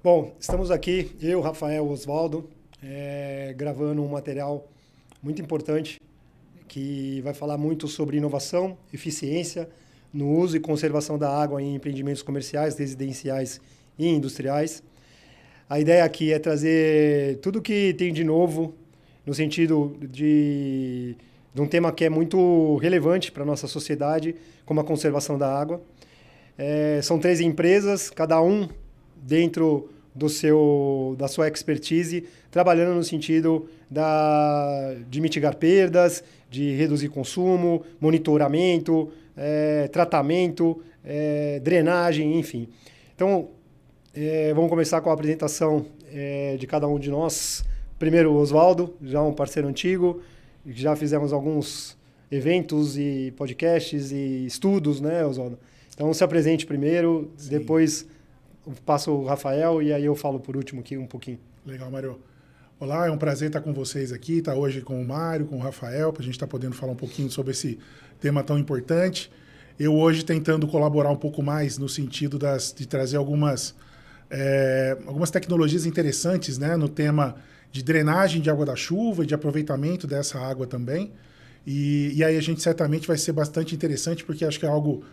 Bom, estamos aqui, eu, Rafael, Osvaldo, gravando um material muito importante que vai falar muito sobre inovação, eficiência no uso e conservação da água em empreendimentos comerciais, residenciais e industriais. A ideia aqui é trazer tudo que tem de novo no sentido de um tema que é muito relevante para a nossa sociedade, como a conservação da água. São 3 empresas, cada um dentro da sua expertise, trabalhando no sentido de mitigar perdas, de reduzir consumo, monitoramento, tratamento, drenagem, enfim. Então, vamos começar com a apresentação de cada um de nós. Primeiro, o Osvaldo, já um parceiro antigo, já fizemos alguns eventos e podcasts e estudos, né, Osvaldo? Então, se apresente primeiro, sim. Depois passo o Rafael e aí eu falo por último aqui um pouquinho. Legal, Mário. Olá, é um prazer estar com vocês aqui, estar hoje com o Mário, com o Rafael, para a gente estar podendo falar um pouquinho sobre esse tema tão importante. Eu hoje tentando colaborar um pouco mais no sentido de trazer algumas tecnologias interessantes, né, no tema de drenagem de água da chuva e de aproveitamento dessa água também. E aí a gente certamente vai ser bastante interessante, porque acho que é algo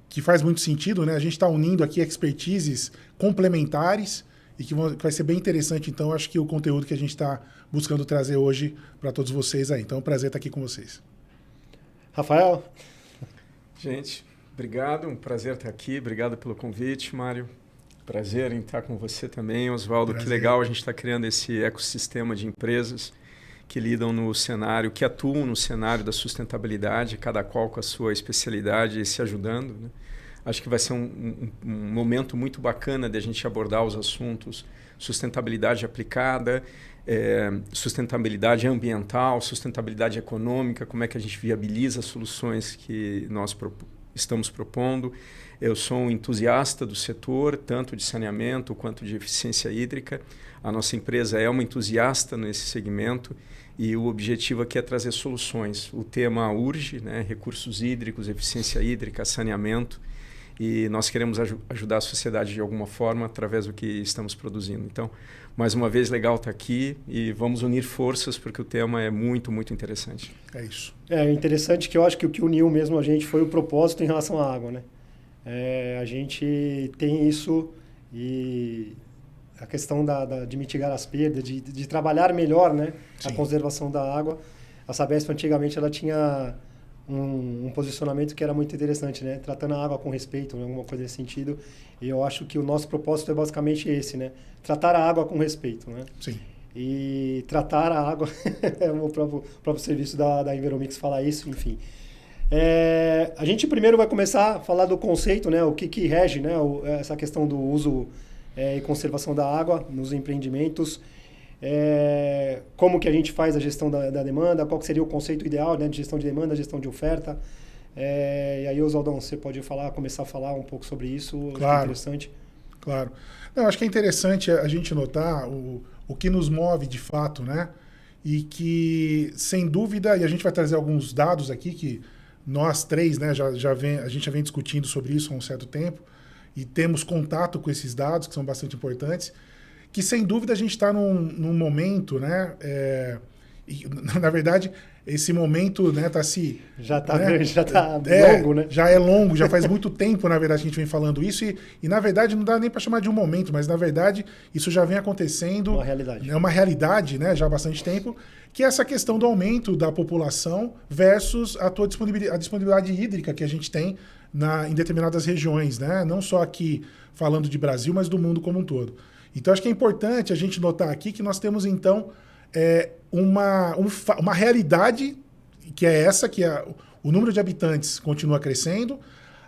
que faz muito sentido, né? A gente está unindo aqui expertises complementares e que vai ser bem interessante, então, acho que o conteúdo que a gente está buscando trazer hoje para todos vocês aí. Então, é um prazer estar aqui com vocês. Rafael? Gente, obrigado, um prazer estar aqui, obrigado pelo convite, Mário. Prazer em estar com você também, Osvaldo. Que legal a gente está criando esse ecossistema de empresas que lidam no cenário, que atuam no cenário da sustentabilidade, cada qual com a sua especialidade e se ajudando, né? Acho que vai ser um momento muito bacana de a gente abordar os assuntos sustentabilidade aplicada, sustentabilidade ambiental, sustentabilidade econômica, como é que a gente viabiliza as soluções que nós estamos propondo. Eu sou um entusiasta do setor, tanto de saneamento quanto de eficiência hídrica. A nossa empresa é uma entusiasta nesse segmento e o objetivo aqui é trazer soluções. O tema urge, né? Recursos hídricos, eficiência hídrica, saneamento, e nós queremos ajudar a sociedade de alguma forma através do que estamos produzindo. Então, mais uma vez, legal estar aqui e vamos unir forças porque o tema é muito, muito interessante. É isso. É interessante que eu acho que o que uniu mesmo a gente foi o propósito em relação à água, né? A gente tem isso e a questão de mitigar as perdas, de trabalhar melhor, né, a conservação da água. A Sabesp antigamente ela tinha um posicionamento que era muito interessante, né, tratando a água com respeito, né, alguma coisa nesse sentido. E eu acho que o nosso propósito é basicamente esse, né, tratar a água com respeito, né. Sim. E tratar a água, o próprio serviço da Enviromix fala isso, enfim. A gente primeiro vai começar a falar do conceito, né, o que rege, né, essa questão do uso e conservação da água nos empreendimentos, como que a gente faz a gestão da demanda, qual que seria o conceito ideal, né, de gestão de demanda, gestão de oferta. E aí, Oswaldão, você pode começar a falar um pouco sobre isso? Claro. Acho que é interessante. Claro. Não, acho que é interessante a gente notar o que nos move de fato, né? E que, sem dúvida, e a gente vai trazer alguns dados aqui que nós 3, né, a gente já vem discutindo sobre isso há um certo tempo e temos contato com esses dados que são bastante importantes, que sem dúvida a gente está num momento, né, e, na verdade, esse momento, né, tá se... Já está longo, né? Já é longo, já faz muito tempo, na verdade, que a gente vem falando isso e na verdade, não dá nem para chamar de um momento, mas, na verdade, isso já vem acontecendo... Uma realidade. É uma realidade, né, já há bastante tempo, que é essa questão do aumento da população versus a disponibilidade hídrica que a gente tem em determinadas regiões, né? Não só aqui falando de Brasil, mas do mundo como um todo. Então, acho que é importante a gente notar aqui que nós temos, então, uma realidade que é essa, que o número de habitantes continua crescendo,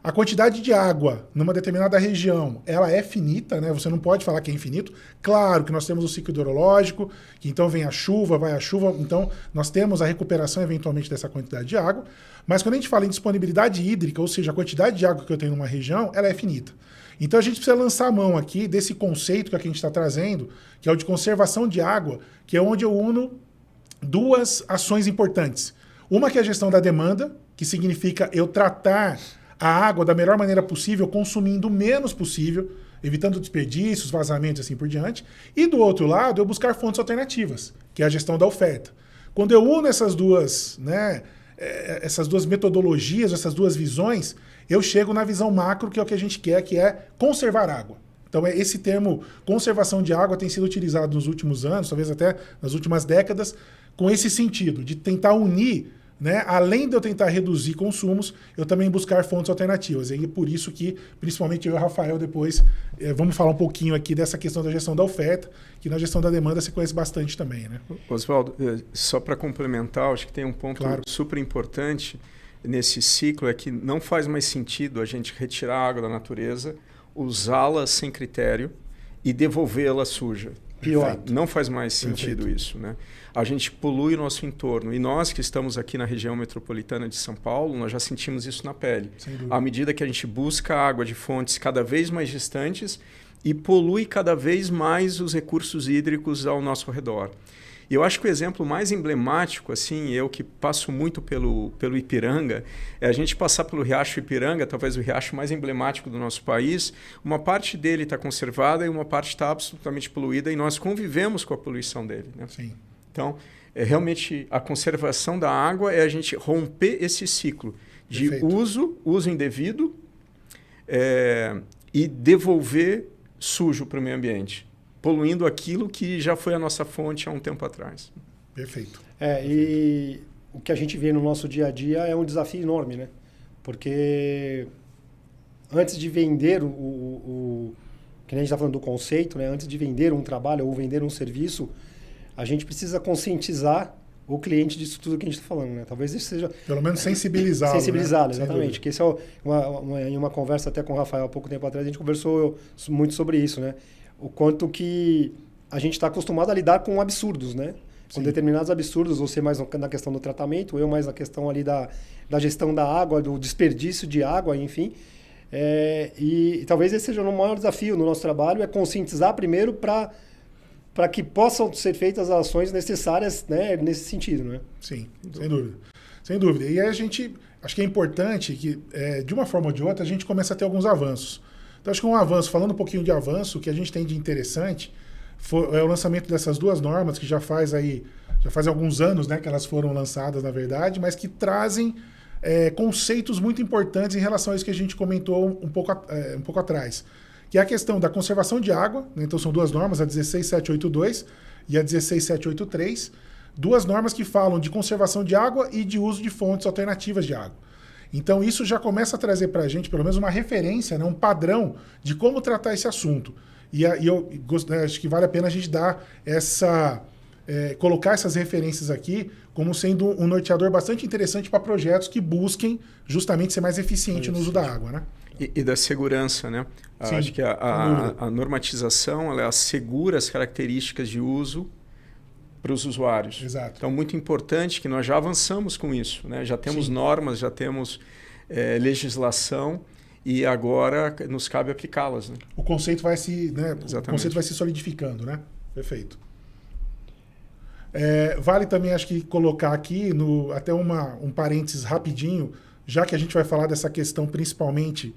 a quantidade de água numa determinada região, ela é finita, né? Você não pode falar que é infinito. Claro que nós temos o ciclo hidrológico, que então vem a chuva, vai a chuva, então nós temos a recuperação eventualmente dessa quantidade de água, mas quando a gente fala em disponibilidade hídrica, ou seja, a quantidade de água que eu tenho numa região, ela é finita. Então a gente precisa lançar a mão aqui desse conceito que a gente está trazendo, que é o de conservação de água, que é onde eu uno 2 ações importantes. Uma que é a gestão da demanda, que significa eu tratar a água da melhor maneira possível, consumindo o menos possível. evitando desperdícios, vazamentos e assim por diante. E do outro lado, eu buscar fontes alternativas, que é a gestão da oferta. Quando eu uno essas duas, né, essas duas metodologias, essas duas visões, eu chego na visão macro, que é o que a gente quer, que é conservar água. Então, esse termo conservação de água tem sido utilizado nos últimos anos, talvez até nas últimas décadas, com esse sentido, de tentar unir, né, além de eu tentar reduzir consumos, eu também buscar fontes alternativas. E é por isso que, principalmente eu e o Rafael, depois vamos falar um pouquinho aqui dessa questão da gestão da oferta, que na gestão da demanda se conhece bastante também, né? Oswaldo, só para complementar, acho que tem um ponto super importante nesse ciclo, é que não faz mais sentido a gente retirar a água da natureza, usá-la sem critério e devolvê-la suja. Pior. Não faz mais sentido isso, né? A gente polui o nosso entorno. E nós que estamos aqui na região metropolitana de São Paulo, nós já sentimos isso na pele. À medida que a gente busca água de fontes cada vez mais distantes e polui cada vez mais os recursos hídricos ao nosso redor. E eu acho que o exemplo mais emblemático, assim, eu que passo muito pelo Ipiranga, é a gente passar pelo Riacho Ipiranga, talvez o riacho mais emblemático do nosso país. Uma parte dele está conservada e uma parte está absolutamente poluída e nós convivemos com a poluição dele, né? Sim. Então, realmente, a conservação da água é a gente romper esse ciclo de uso indevido e devolver sujo para o meio ambiente, poluindo aquilo que já foi a nossa fonte há um tempo atrás. Perfeito. E o que a gente vê no nosso dia a dia é um desafio enorme, né? Porque antes de vender que nem a gente está falando do conceito, né? Antes de vender um trabalho ou vender um serviço, a gente precisa conscientizar o cliente disso tudo que a gente está falando, né? Talvez isso seja... Pelo menos sensibilizá-lo. Sensibilizá-lo, né? Exatamente. Exatamente. Que esse em uma conversa até com o Rafael há pouco tempo atrás, a gente conversou muito sobre isso, né? O quanto que a gente está acostumado a lidar com absurdos, né? Com determinados absurdos, você mais na questão do tratamento, eu mais na questão ali da gestão da água, do desperdício de água, enfim. E talvez esse seja o maior desafio no nosso trabalho, é conscientizar primeiro para que possam ser feitas as ações necessárias, né, nesse sentido, né? Sim, sem dúvida. Sem dúvida. E aí a gente, acho que é importante que, de uma forma ou de outra, a gente comece a ter alguns avanços. Então, acho que um avanço, falando um pouquinho de avanço, o que a gente tem de interessante é o lançamento dessas duas normas, que já faz alguns anos, né, que elas foram lançadas, na verdade, mas que trazem conceitos muito importantes em relação a isso que a gente comentou um pouco atrás, que é a questão da conservação de água, né? Então são duas normas, a 16782 e a 16783, duas normas que falam de conservação de água e de uso de fontes alternativas de água. Então isso já começa a trazer para a gente pelo menos uma referência, né, um padrão de como tratar esse assunto. E eu acho que vale a pena a gente dar colocar essas referências aqui como sendo um norteador bastante interessante para projetos que busquem justamente ser mais eficiente no uso da água, né? E da segurança, né? Sim, acho que a normatização ela assegura as características de uso para os usuários. Exato. Então, muito importante que nós já avançamos com isso, né? Já temos normas, já temos legislação e agora nos cabe aplicá-las, né? O conceito vai se solidificando, né? Perfeito. Vale também, acho que, colocar aqui até um parênteses rapidinho, já que a gente vai falar dessa questão principalmente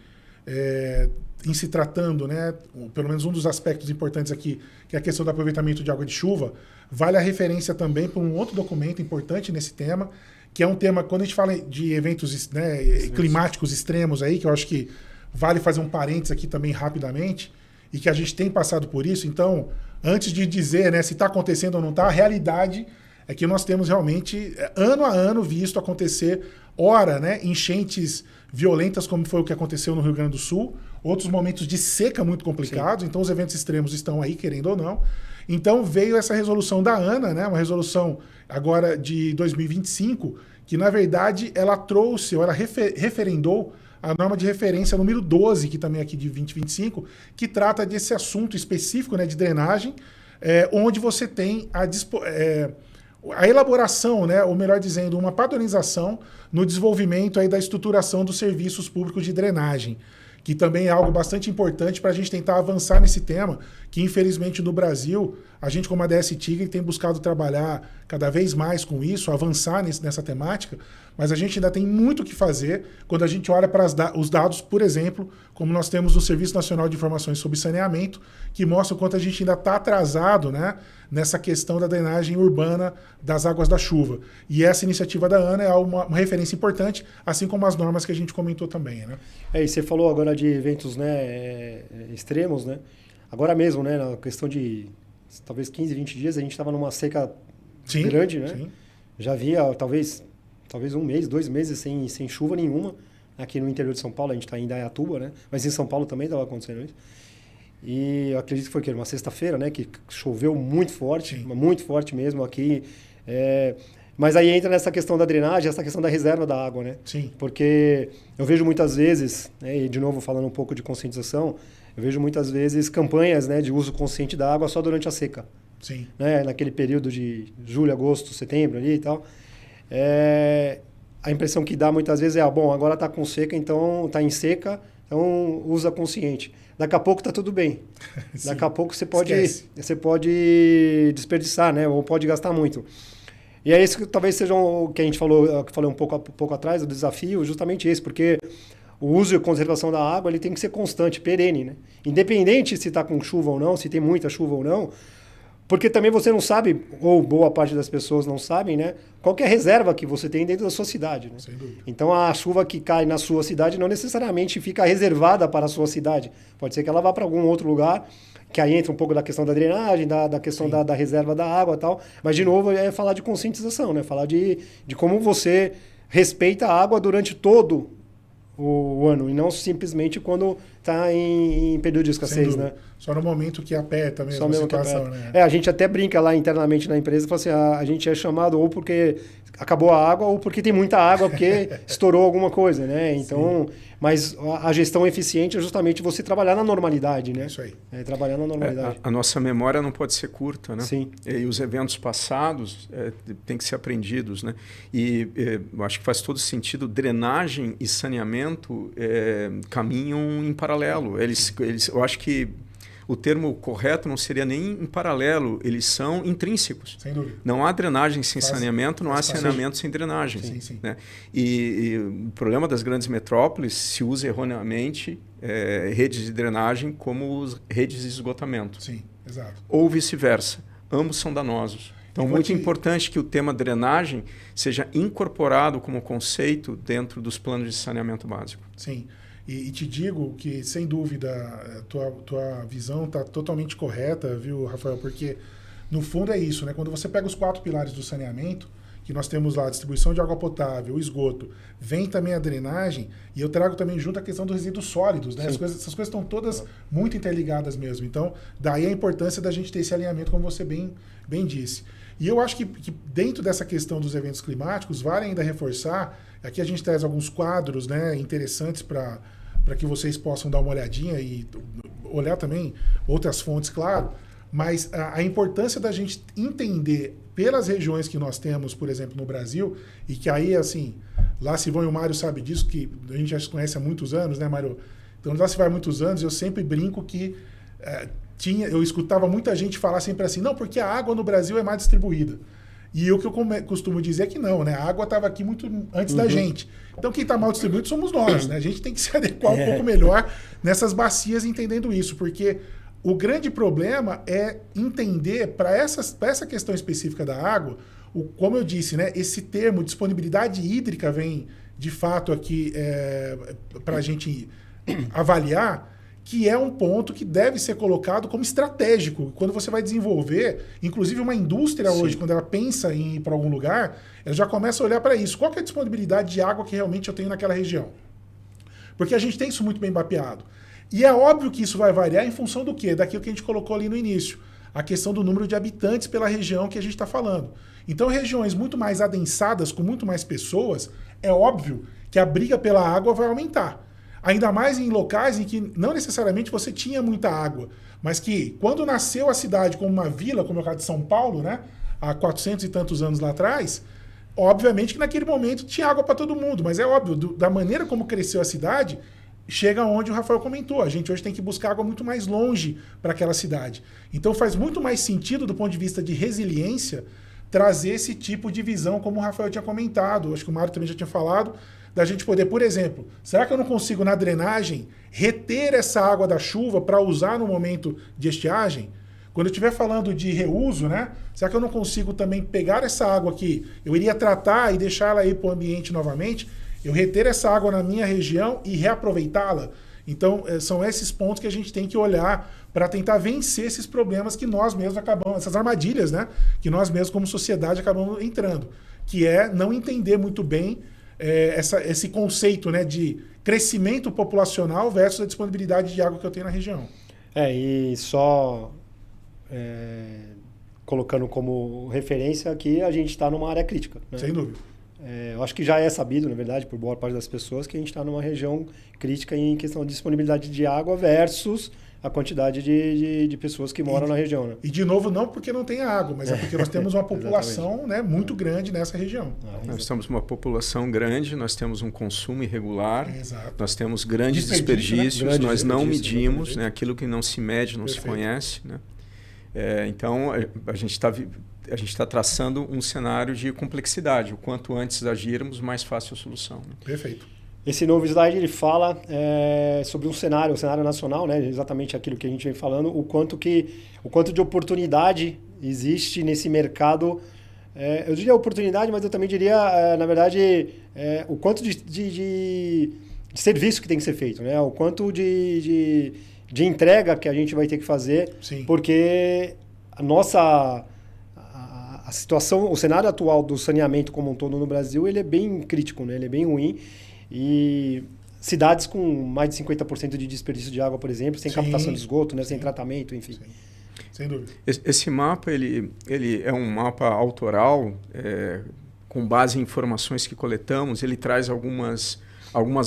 em se tratando, né, pelo menos um dos aspectos importantes aqui, que é a questão do aproveitamento de água de chuva, vale a referência também para um outro documento importante nesse tema, que é um tema, quando a gente fala de eventos, né, climáticos extremos aí, que eu acho que vale fazer um parênteses aqui também rapidamente, e que a gente tem passado por isso. Então, antes de dizer, né, se está acontecendo ou não está, a realidade é que nós temos realmente, ano a ano, visto acontecer, ora, né, enchentes violentas, como foi o que aconteceu no Rio Grande do Sul, outros momentos de seca muito complicados. Sim. Então os eventos extremos estão aí, querendo ou não. Então veio essa resolução da ANA, né, uma resolução agora de 2025, que na verdade ela trouxe, ou ela referendou a norma de referência número 12, que também é aqui de 2025, que trata desse assunto específico, né, de drenagem, onde você tem a elaboração, né, ou melhor dizendo, uma padronização no desenvolvimento aí da estruturação dos serviços públicos de drenagem, que também é algo bastante importante para a gente tentar avançar nesse tema, que infelizmente no Brasil, a gente como ADS Tigre tem buscado trabalhar cada vez mais com isso, avançar nessa temática, mas a gente ainda tem muito o que fazer quando a gente olha para os dados, por exemplo, como nós temos o Serviço Nacional de Informações sobre Saneamento, que mostra o quanto a gente ainda está atrasado, né, nessa questão da drenagem urbana das águas da chuva. E essa iniciativa da ANA é uma referência importante, assim como as normas que a gente comentou também, né? E você falou agora de eventos, né, extremos, né? Agora mesmo, né, na questão de talvez 15, 20 dias, a gente estava numa seca grande, né? Sim. Já havia talvez 1 mês, 2 meses sem chuva nenhuma. Aqui no interior de São Paulo, a gente está em Indaiatuba, né? Mas em São Paulo também estava acontecendo isso. E eu acredito que foi uma sexta-feira, né? Que choveu muito forte mesmo aqui. Mas aí entra nessa questão da drenagem, essa questão da reserva da água, né? Sim. Porque eu vejo muitas vezes, né, e de novo falando um pouco de conscientização, eu vejo muitas vezes campanhas, né, de uso consciente da água só durante a seca. Sim. Né? Naquele período de julho, agosto, setembro ali e tal. A impressão que dá muitas vezes é, bom, agora está com seca, então está em seca, então usa consciente. Daqui a pouco está tudo bem. Daqui a pouco você pode desperdiçar, né? Ou pode gastar muito. E é isso que talvez seja o que a gente falou, que falei um pouco atrás, o desafio, justamente esse, porque o uso e a conservação da água ele tem que ser constante, perene, né? Independente se está com chuva ou não, se tem muita chuva ou não, porque também você não sabe, ou boa parte das pessoas não sabem, né? Qual que é a reserva que você tem dentro da sua cidade, né? Sem dúvida. Então a chuva que cai na sua cidade não necessariamente fica reservada para a sua cidade. Pode ser que ela vá para algum outro lugar, que aí entra um pouco da questão da drenagem, da questão da reserva da água e tal. Mas, de novo, é falar de conscientização, né? Falar de como você respeita a água durante todo o ano, e não simplesmente quando está em período de escassez, né? Só no momento que aperta mesmo a situação, né? A gente até brinca lá internamente na empresa e fala assim, a gente é chamado ou porque acabou a água ou porque tem muita água, porque estourou alguma coisa, né? Então, mas a gestão eficiente é justamente você trabalhar na normalidade, né? Isso aí. Trabalhar na normalidade. A nossa memória não pode ser curta, né? Sim. E os eventos passados têm que ser aprendidos, né? E eu acho que faz todo sentido, drenagem e saneamento caminham em paralelo. Eu acho que o termo correto não seria nem em paralelo, eles são intrínsecos. Sem dúvida. Não há drenagem sem saneamento, não há saneamento sem drenagem. Sim. Né? E o problema das grandes metrópoles se usa erroneamente redes de drenagem como redes de esgotamento. Sim, exato. Ou vice-versa. Ambos são danosos. Então, muito importante que o tema drenagem seja incorporado como conceito dentro dos planos de saneamento básico. Sim. E te digo que, sem dúvida, tua visão está totalmente correta, viu, Rafael? Porque, no fundo, é isso, né? Quando você pega os 4 pilares do saneamento, que nós temos lá a distribuição de água potável, o esgoto, vem também a drenagem, e eu trago também junto a questão dos resíduos sólidos, né? Essas coisas estão todas muito interligadas mesmo. Então, daí a importância da gente ter esse alinhamento, como você bem disse. E eu acho que dentro dessa questão dos eventos climáticos, vale ainda reforçar, aqui a gente traz alguns quadros, né, interessantes para que vocês possam dar uma olhadinha e olhar também outras fontes, claro, mas a importância da gente entender pelas regiões que nós temos, por exemplo, no Brasil, e que aí, assim, lá se vão e o Mário sabe disso, que a gente já se conhece há muitos anos, né, Mário? Então, lá se vai há muitos anos, eu sempre brinco que eu escutava muita gente falar sempre assim, não, porque a água no Brasil é mais distribuída. E o que eu costumo dizer é que não, né? A água estava aqui muito antes da gente. Então, quem está mal distribuído somos nós, né? A gente tem que se adequar um pouco melhor nessas bacias entendendo isso, porque o grande problema é entender, para essa questão específica da água, como eu disse, né? Esse termo disponibilidade hídrica vem, de fato, aqui para a gente avaliar, que é um ponto que deve ser colocado como estratégico. Quando você vai desenvolver, inclusive uma indústria hoje, quando ela pensa em ir para algum lugar, ela já começa a olhar para isso. Qual que é a disponibilidade de água que realmente eu tenho naquela região? Porque a gente tem isso muito bem mapeado. E é óbvio que isso vai variar em função do quê? Daquilo que a gente colocou ali no início. A questão do número de habitantes pela região que a gente está falando. Então, regiões muito mais adensadas, com muito mais pessoas, é óbvio que a briga pela água vai aumentar. Ainda mais em locais em que não necessariamente você tinha muita água, mas que quando nasceu a cidade como uma vila, como é o caso de São Paulo, né, há 400 e tantos anos lá atrás, obviamente que naquele momento tinha água para todo mundo, mas é óbvio, da maneira como cresceu a cidade, chega onde o Rafael comentou. A gente hoje tem que buscar água muito mais longe para aquela cidade. Então faz muito mais sentido, do ponto de vista de resiliência, trazer esse tipo de visão, como o Rafael tinha comentado. Acho que o Mário também já tinha falado, da gente poder, por exemplo, será que eu não consigo, na drenagem, reter essa água da chuva para usar no momento de estiagem? Quando eu estiver falando de reuso, né? Será que eu não consigo também pegar essa água que eu iria tratar e deixar ela aí para o ambiente novamente, eu reter essa água na minha região e reaproveitá-la? Então, são esses pontos que a gente tem que olhar para tentar vencer esses problemas que nós mesmos acabamos, essas armadilhas, né? Que nós mesmos, como sociedade, acabamos entrando. Que é não entender muito bem esse conceito, né, de crescimento populacional versus a disponibilidade de água que eu tenho na região. E só colocando como referência aqui, a gente está numa área crítica. Né? Sem dúvida. Eu acho que já é sabido, na verdade, por boa parte das pessoas, que a gente está numa região crítica em questão de disponibilidade de água versus a quantidade de pessoas que moram na região. Né? E, de novo, não porque não tem água, mas é porque nós temos uma população, né, muito grande nessa região. Nós temos uma população grande, nós temos um consumo irregular, Exato. nós temos grandes desperdícios, né? Nós não medimos, né? Aquilo que não se mede não Perfeito. se conhece. Né? Então, a gente está traçando um cenário de complexidade. O quanto antes agirmos, mais fácil a solução. Né? Perfeito. Esse novo slide ele fala sobre um cenário nacional, né? Exatamente aquilo que a gente vem falando, o quanto de oportunidade existe nesse mercado. Eu diria oportunidade, mas eu também diria, na verdade, o quanto de serviço que tem que ser feito, né? O quanto de entrega que a gente vai ter que fazer, Sim. Porque a situação, o cenário atual do saneamento como um todo no Brasil, ele é bem crítico, né? Ele é bem ruim. E cidades com mais de 50% de desperdício de água, por exemplo, sem captação de esgoto, né? Sem tratamento, enfim. Sim. Sem dúvida. Esse mapa ele é um mapa autoral, com base em informações que coletamos. Ele traz algumas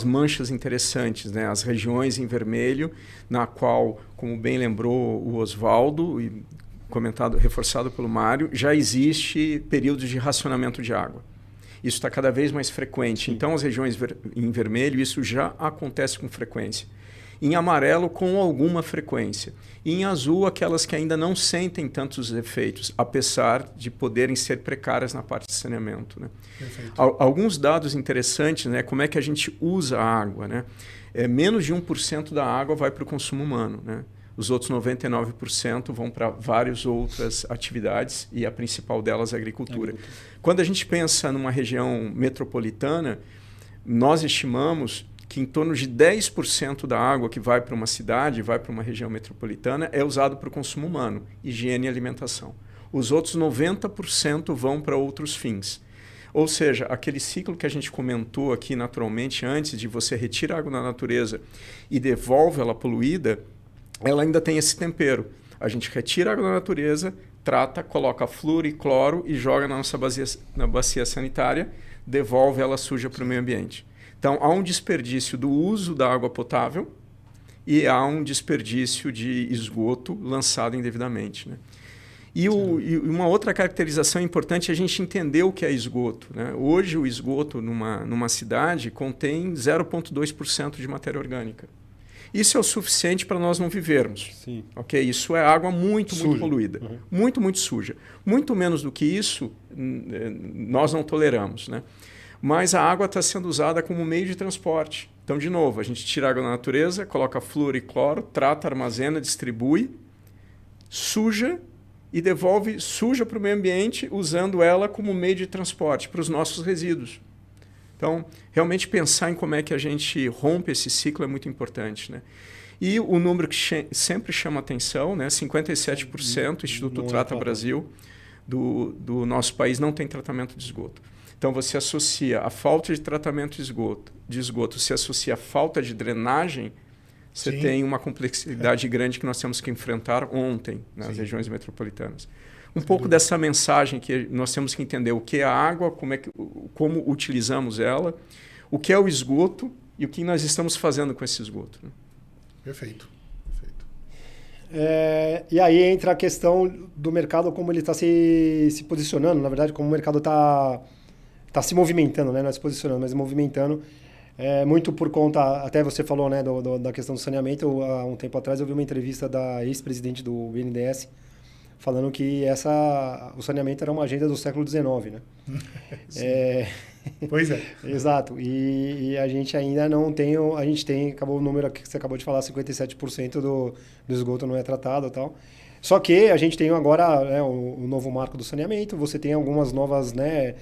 manchas interessantes, né? As regiões em vermelho, na qual, como bem lembrou o Oswaldo, e reforçado pelo Mário, já existe períodos de racionamento de água. Isso está cada vez mais frequente. Então, as regiões em vermelho, isso já acontece com frequência. Em amarelo, com alguma frequência. E em azul, aquelas que ainda não sentem tantos efeitos, apesar de poderem ser precárias na parte de saneamento. Né? Alguns dados interessantes, né? Como é que a gente usa a água. Né? Menos de 1% da água vai para o consumo humano. Né? Os outros 99% vão para várias outras atividades e a principal delas é a agricultura. Quando a gente pensa numa região metropolitana, nós estimamos que em torno de 10% da água que vai para uma cidade, vai para uma região metropolitana, é usado para o consumo humano, higiene e alimentação. Os outros 90% vão para outros fins. Ou seja, aquele ciclo que a gente comentou aqui naturalmente antes, de você retira a água da natureza e devolve ela poluída, ela ainda tem esse tempero. A gente retira a água da natureza, trata, coloca flúor e cloro e joga na nossa bacia sanitária, devolve ela suja para o meio ambiente. Então, há um desperdício do uso da água potável e há um desperdício de esgoto lançado indevidamente. Né? E uma outra caracterização importante é a gente entender o que é esgoto. Né? Hoje, o esgoto numa cidade contém 0,2% de matéria orgânica. Isso é o suficiente para nós não vivermos. Sim. Okay? Isso é água muito Suja. poluída. Uhum. Muito, muito suja. Muito menos do que isso, nós não toleramos. Né? Mas a água está sendo usada como meio de transporte. Então, de novo, a gente tira a água da natureza, coloca flúor e cloro, trata, armazena, distribui, suja e devolve suja para o meio ambiente, usando ela como meio de transporte para os nossos resíduos. Então, realmente pensar em como é que a gente rompe esse ciclo é muito importante. Né? E o número que sempre chama atenção, né? 57%, o Instituto Trata Brasil, do nosso país, não tem tratamento de esgoto. Então, você associa a falta de tratamento de esgoto, se associa a falta de drenagem, você Sim. tem uma complexidade grande que nós temos que enfrentar ontem nas Sim. regiões metropolitanas. Um pouco dessa mensagem que nós temos que entender o que é a água, como utilizamos ela, o que é o esgoto e o que nós estamos fazendo com esse esgoto. Né? Perfeito. E aí entra a questão do mercado, como ele está se posicionando, na verdade, como o mercado está se movimentando, né? Não é se posicionando, mas movimentando. muito por conta, até você falou, né, da questão do saneamento. Há um tempo atrás eu vi uma entrevista da ex-presidente do BNDES falando que o saneamento era uma agenda do século XIX, né? Pois é. Exato. E a gente ainda não tem, acabou o número que você acabou de falar, 57% do esgoto não é tratado e tal. Só que a gente tem agora, né, o novo marco do saneamento, você tem algumas novas, né,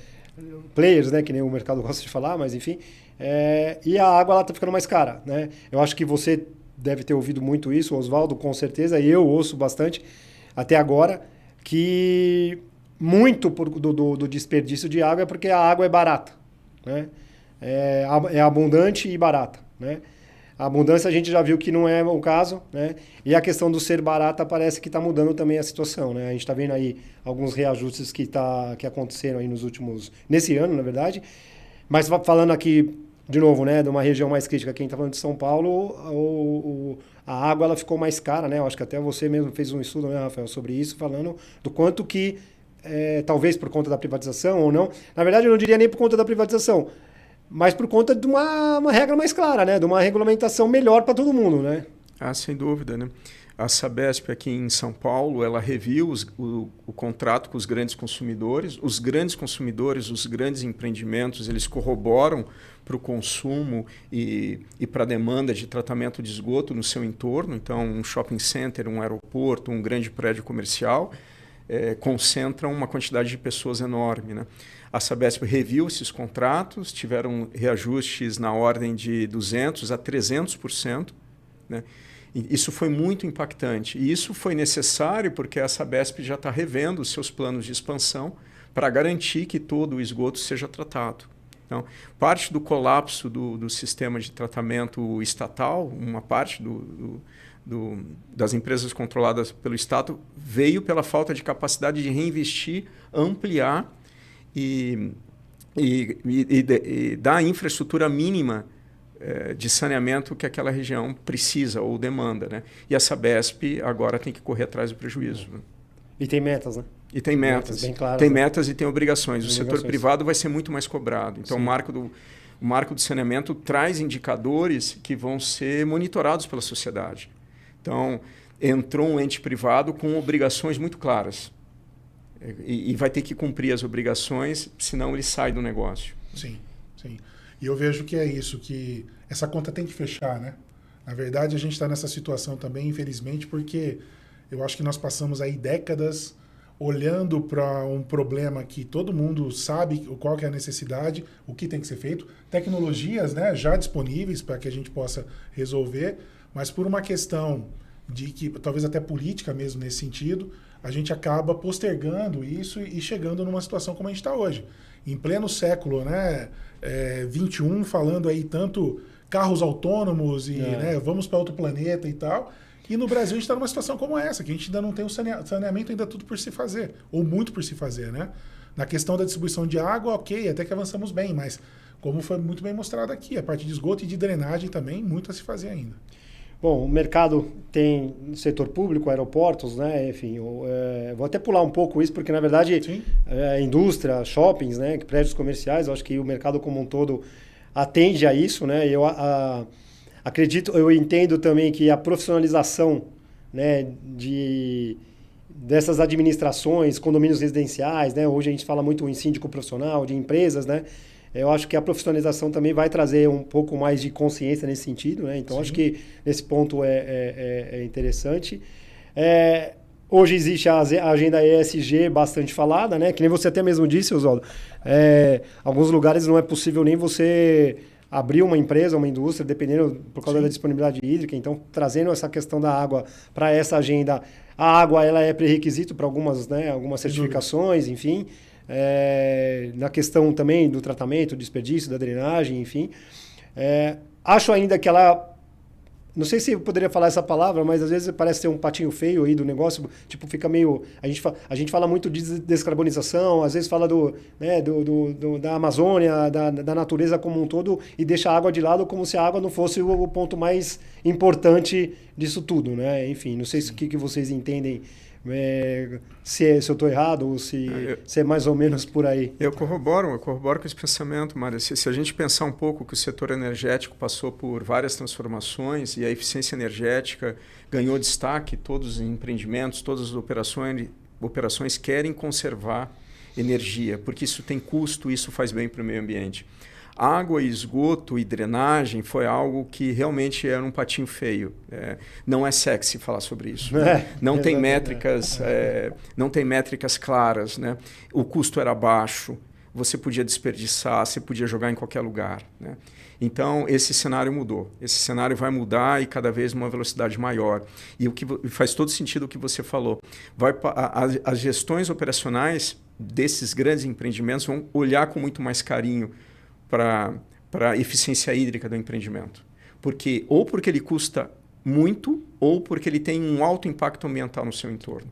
players, né, que nem o mercado gosta de falar, mas enfim, e a água está ficando mais cara, né? Eu acho que você deve ter ouvido muito isso, Oswaldo, com certeza, e eu ouço bastante até agora, que muito do desperdício de água é porque a água é barata, né? É abundante e barata, né? A abundância a gente já viu que não é o caso, né? E a questão do ser barata parece que está mudando também a situação, né? A gente está vendo aí alguns reajustes que aconteceram aí nesse ano, na verdade. Mas falando aqui, de novo, né, de uma região mais crítica, quem está falando de São Paulo, a água ela ficou mais cara, né? Eu acho que até você mesmo fez um estudo, né, Rafael, sobre isso, falando do quanto que, talvez por conta da privatização ou não, na verdade eu não diria nem por conta da privatização, mas por conta de uma regra mais clara, né? De uma regulamentação melhor para todo mundo, né? Sem dúvida, né? A Sabesp aqui em São Paulo, ela reviu o contrato com os grandes consumidores. Os grandes consumidores, os grandes empreendimentos, eles corroboram para o consumo e para a demanda de tratamento de esgoto no seu entorno. Então, um shopping center, um aeroporto, um grande prédio comercial concentram uma quantidade de pessoas enorme, né? A Sabesp reviu esses contratos, tiveram reajustes na ordem de 200% a 300%, né? Isso foi muito impactante. E isso foi necessário porque a Sabesp já está revendo os seus planos de expansão para garantir que todo o esgoto seja tratado. Então, parte do colapso do sistema de tratamento estatal, uma parte das empresas controladas pelo Estado, veio pela falta de capacidade de reinvestir, ampliar e dar a infraestrutura mínima de saneamento que aquela região precisa ou demanda, né? E a Sabesp agora tem que correr atrás do prejuízo. Né? E tem metas, né? E tem metas. Bem claras, tem né? metas e tem obrigações. O setor privado vai ser muito mais cobrado. Então, o marco do saneamento traz indicadores que vão ser monitorados pela sociedade. Então, entrou um ente privado com obrigações muito claras. E vai ter que cumprir as obrigações, senão ele sai do negócio. Sim, sim. E eu vejo que é isso, que essa conta tem que fechar, né? Na verdade, a gente está nessa situação também, infelizmente, porque eu acho que nós passamos aí décadas olhando para um problema que todo mundo sabe qual que é a necessidade, o que tem que ser feito, tecnologias, né, já disponíveis para que a gente possa resolver, mas por uma questão de que, talvez até política mesmo nesse sentido, a gente acaba postergando isso e chegando numa situação como a gente está hoje. Em pleno século, né, 21, falando aí tanto carros autônomos e né, vamos para outro planeta e tal. E no Brasil a gente está numa situação como essa, que a gente ainda não tem o saneamento, ainda tudo por se fazer, ou muito por se fazer, né? Na questão da distribuição de água, ok, até que avançamos bem, mas como foi muito bem mostrado aqui, a parte de esgoto e de drenagem também, muito a se fazer ainda. Bom, o mercado tem setor público, aeroportos, né? Enfim, vou até pular um pouco isso, porque na verdade indústria, shoppings, né? Prédios comerciais, eu acho que o mercado como um todo atende a isso, né? Eu eu entendo também que a profissionalização, né, dessas administrações, condomínios residenciais, né? Hoje a gente fala muito em síndico profissional, de empresas, né? Eu acho que a profissionalização também vai trazer um pouco mais de consciência nesse sentido, né? Então, acho que nesse ponto é interessante. Hoje existe a agenda ESG bastante falada, né? Que nem você até mesmo disse, Oswaldo. Alguns lugares não é possível nem você abrir uma empresa, uma indústria, dependendo por causa da disponibilidade hídrica. Então, trazendo essa questão da água para essa agenda, a água ela é pré-requisito para algumas certificações, enfim. Na questão também do tratamento, do desperdício, da drenagem, enfim. Acho ainda que ela... Não sei se eu poderia falar essa palavra, mas às vezes parece ser um patinho feio aí do negócio, tipo, fica meio... A gente fala muito de descarbonização, às vezes fala da Amazônia, da natureza como um todo, e deixa a água de lado como se a água não fosse o ponto mais importante disso tudo, né? Enfim, não sei o que vocês entendem Se eu estou errado ou se é mais ou menos por aí. Eu corroboro com esse pensamento, Mário. Se a gente pensar um pouco que o setor energético passou por várias transformações e a eficiência energética ganhou destaque, todos os empreendimentos, todas as operações querem conservar energia, porque isso tem custo, isso faz bem para o meio ambiente. Água, esgoto e drenagem foi algo que realmente era um patinho feio. Não é sexy falar sobre isso. Não tem métricas, não tem métricas claras, né? O custo era baixo, você podia desperdiçar, você podia jogar em qualquer lugar, né? Então, esse cenário mudou. Esse cenário vai mudar e cada vez numa velocidade maior. E o que faz todo sentido o que você falou. As gestões operacionais desses grandes empreendimentos vão olhar com muito mais carinho para a eficiência hídrica do empreendimento. Porque ele custa muito ou porque ele tem um alto impacto ambiental no seu entorno.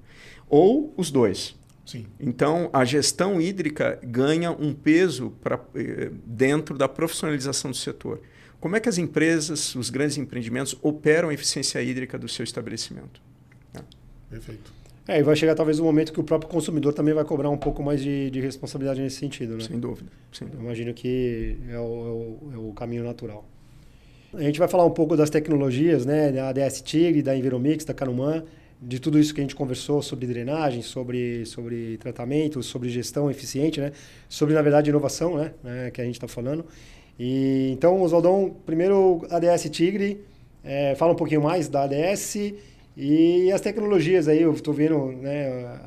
Ou os dois. Sim. Então, a gestão hídrica ganha um peso dentro da profissionalização do setor. Como é que as empresas, os grandes empreendimentos, operam a eficiência hídrica do seu estabelecimento? Perfeito. E vai chegar talvez um momento que o próprio consumidor também vai cobrar um pouco mais de responsabilidade nesse sentido, né? Sem dúvida. Eu imagino que é o caminho natural. A gente vai falar um pouco das tecnologias, né? Da ADS Tigre, da Enviromix, da Canuman, de tudo isso que a gente conversou sobre drenagem, sobre tratamento, sobre gestão eficiente, né? Sobre, na verdade, inovação, né? Que a gente está falando. E, então, Oswaldão, primeiro ADS Tigre, fala um pouquinho mais da ADS e as tecnologias aí, eu estou vendo, né?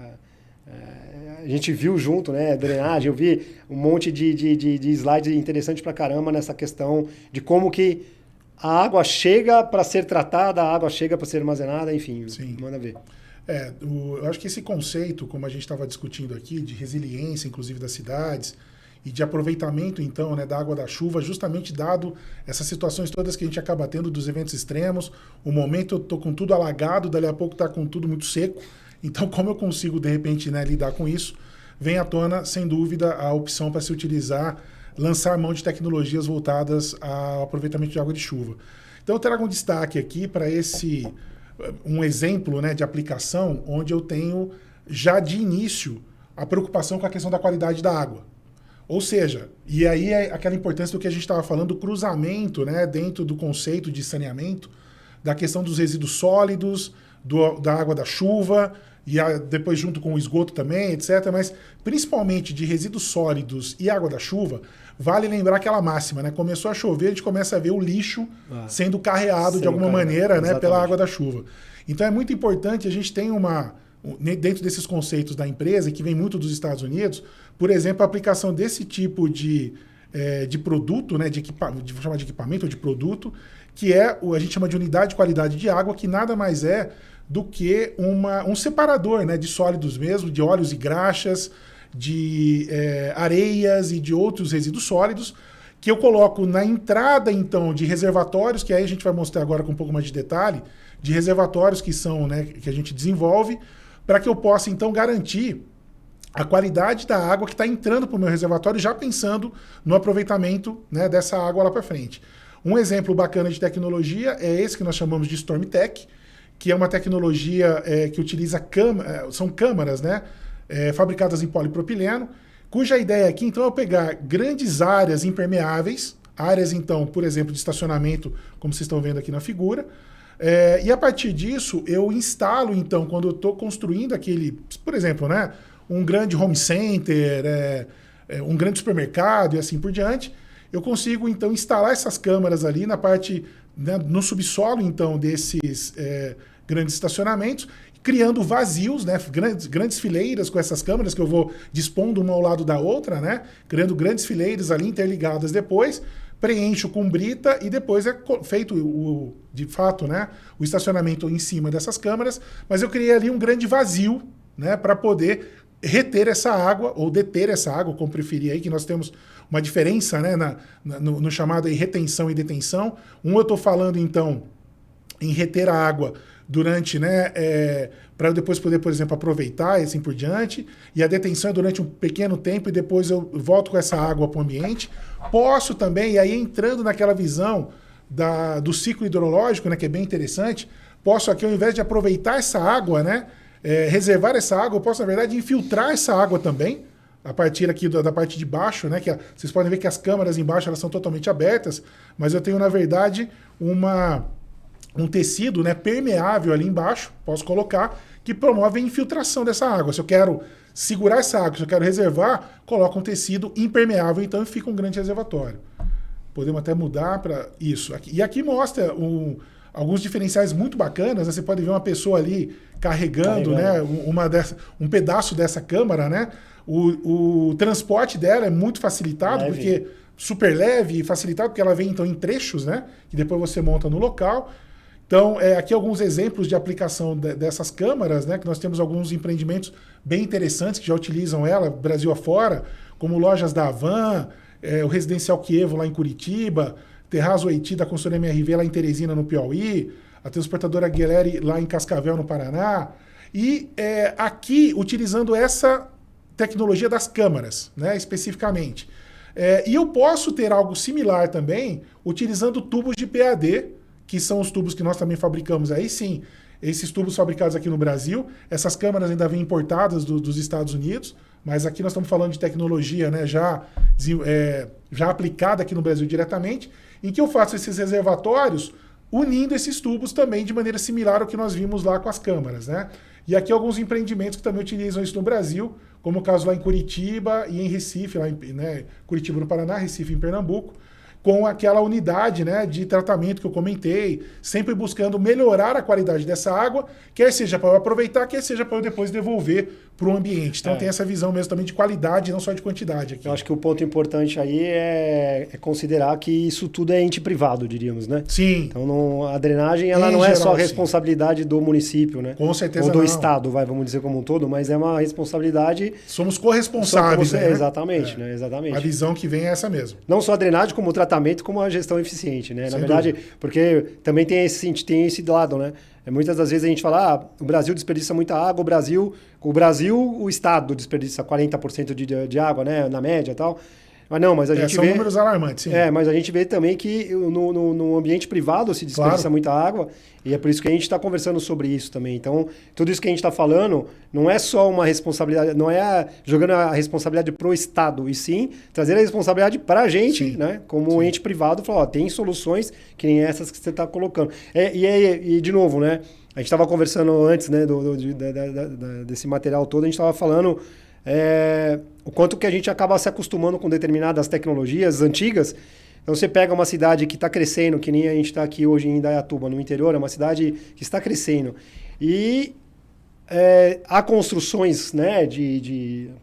A gente viu junto, né? Drenagem, eu vi um monte de slides interessantes pra caramba nessa questão de como que a água chega para ser tratada, a água chega para ser armazenada, enfim, Sim. Manda ver. Eu acho que esse conceito, como a gente estava discutindo aqui, de resiliência, inclusive das cidades, e de aproveitamento, então, né, da água da chuva, justamente dado essas situações todas que a gente acaba tendo dos eventos extremos, o momento eu estou com tudo alagado, dali a pouco está com tudo muito seco, então como eu consigo, de repente, né, lidar com isso, vem à tona, sem dúvida, a opção para se utilizar, lançar mão de tecnologias voltadas ao aproveitamento de água de chuva. Então eu trago um destaque aqui para um exemplo, né, de aplicação, onde eu tenho já de início a preocupação com a questão da qualidade da água. Ou seja, e aí é aquela importância do que a gente estava falando, do cruzamento, né, dentro do conceito de saneamento, da questão dos resíduos sólidos, da água da chuva, e depois junto com o esgoto também, etc. Mas principalmente de resíduos sólidos e água da chuva, vale lembrar aquela máxima, né? Começou a chover, a gente começa a ver o lixo sendo carreado de alguma maneira, né, pela água da chuva. Então é muito importante, a gente tem dentro desses conceitos da empresa, que vem muito dos Estados Unidos, por exemplo, a aplicação desse tipo de produto, né, vou chamar de equipamento ou de produto, que a gente chama de unidade de qualidade de água, que nada mais é do que um separador, né, de sólidos mesmo, de óleos e graxas, de areias e de outros resíduos sólidos, que eu coloco na entrada, então, de reservatórios, que aí a gente vai mostrar agora com um pouco mais de detalhe, de reservatórios que são, né, que a gente desenvolve, para que eu possa, então, garantir a qualidade da água que está entrando para o meu reservatório, já pensando no aproveitamento, né, dessa água lá para frente. Um exemplo bacana de tecnologia é esse que nós chamamos de StormTech, que é uma tecnologia que utiliza são câmaras, né, fabricadas em polipropileno, cuja ideia aqui, então, é eu pegar grandes áreas impermeáveis, áreas, então, por exemplo, de estacionamento, como vocês estão vendo aqui na figura, e a partir disso eu instalo, então, quando eu estou construindo por exemplo, né, um grande home center, um grande supermercado e assim por diante, eu consigo, então, instalar essas câmaras ali na parte, né, no subsolo, então, desses grandes estacionamentos, criando vazios, né, grandes fileiras com essas câmaras que eu vou dispondo uma ao lado da outra, né, criando grandes fileiras ali interligadas depois, preencho com brita e depois é feito, de fato, né, o estacionamento em cima dessas câmaras, mas eu criei ali um grande vazio, né, para poder reter essa água, ou deter essa água, como preferir aí, que nós temos uma diferença, né, no chamado aí retenção e detenção. Eu estou falando, então, em reter a água durante, né, para eu depois poder, por exemplo, aproveitar e assim por diante, e a detenção é durante um pequeno tempo e depois eu volto com essa água para o ambiente. Posso também, e aí entrando naquela visão do ciclo hidrológico, né, que é bem interessante, posso aqui, ao invés de aproveitar essa água, né, reservar essa água, eu posso, na verdade, infiltrar essa água também, a partir aqui da parte de baixo, né? Vocês podem ver que as câmaras embaixo elas são totalmente abertas, mas eu tenho, na verdade, um tecido, né, permeável ali embaixo, posso colocar, que promove a infiltração dessa água. Se eu quero segurar essa água, se eu quero reservar, coloco um tecido impermeável, então fica um grande reservatório. Podemos até mudar para isso. E aqui mostra alguns diferenciais muito bacanas, né? Você pode ver uma pessoa ali carregando, né, um pedaço dessa câmara, né? O transporte dela é muito facilitado, porque super leve e facilitado, porque ela vem então em trechos, né? Que depois você monta no local. Então, aqui alguns exemplos de aplicação dessas câmaras, né? Que nós temos alguns empreendimentos bem interessantes que já utilizam ela, Brasil afora, como lojas da Havan, o Residencial Quievo lá em Curitiba, Terraço Oiti da consultoria MRV lá em Teresina, no Piauí, a transportadora Guilherme lá em Cascavel, no Paraná. E aqui, utilizando essa tecnologia das câmaras, né, especificamente. E eu posso ter algo similar também utilizando tubos de PAD, que são os tubos que nós também fabricamos aí sim, esses tubos fabricados aqui no Brasil. Essas câmaras ainda vêm importadas dos Estados Unidos, mas aqui nós estamos falando de tecnologia, né, já aplicada aqui no Brasil diretamente, em que eu faço esses reservatórios unindo esses tubos também de maneira similar ao que nós vimos lá com as câmaras, né? E aqui alguns empreendimentos que também utilizam isso no Brasil, como o caso lá em Curitiba e em Recife, né, Curitiba no Paraná, Recife em Pernambuco, com aquela unidade, né, de tratamento que eu comentei, sempre buscando melhorar a qualidade dessa água, quer seja para eu aproveitar, quer seja para eu depois devolver para o ambiente. Então tem essa visão mesmo também de qualidade, não só de quantidade aqui. Eu acho que o ponto importante aí é considerar que isso tudo é ente privado, diríamos, né? Sim. Então a drenagem ela não é só responsabilidade do município, né? Com certeza ou do não. Estado, vamos dizer como um todo, mas é uma responsabilidade... Somos corresponsáveis, né? Exatamente, né? Exatamente. A visão que vem é essa mesmo. Não só a drenagem, como o tratamento, como a gestão eficiente, né? Na verdade, porque também tem esse lado, né? Muitas das vezes a gente fala, o Brasil desperdiça muita água, o Estado desperdiça 40% de água, né? Na média e tal. Mas não, mas a gente são números alarmantes, sim. Mas a gente vê também que no ambiente privado se desperdiça muita água, e é por isso que a gente está conversando sobre isso também. Então, tudo isso que a gente está falando não é só uma responsabilidade, não é jogando a responsabilidade para o Estado, e sim trazer a responsabilidade para a gente, né? Como ente privado, falar, tem soluções que nem essas que você está colocando. E de novo, né? A gente estava conversando antes, né, desse material todo, a gente estava falando... o quanto que a gente acaba se acostumando com determinadas tecnologias antigas. Então você pega uma cidade que está crescendo, que nem a gente está aqui hoje em Indaiatuba, no interior, é uma cidade que está crescendo. E há construções, né,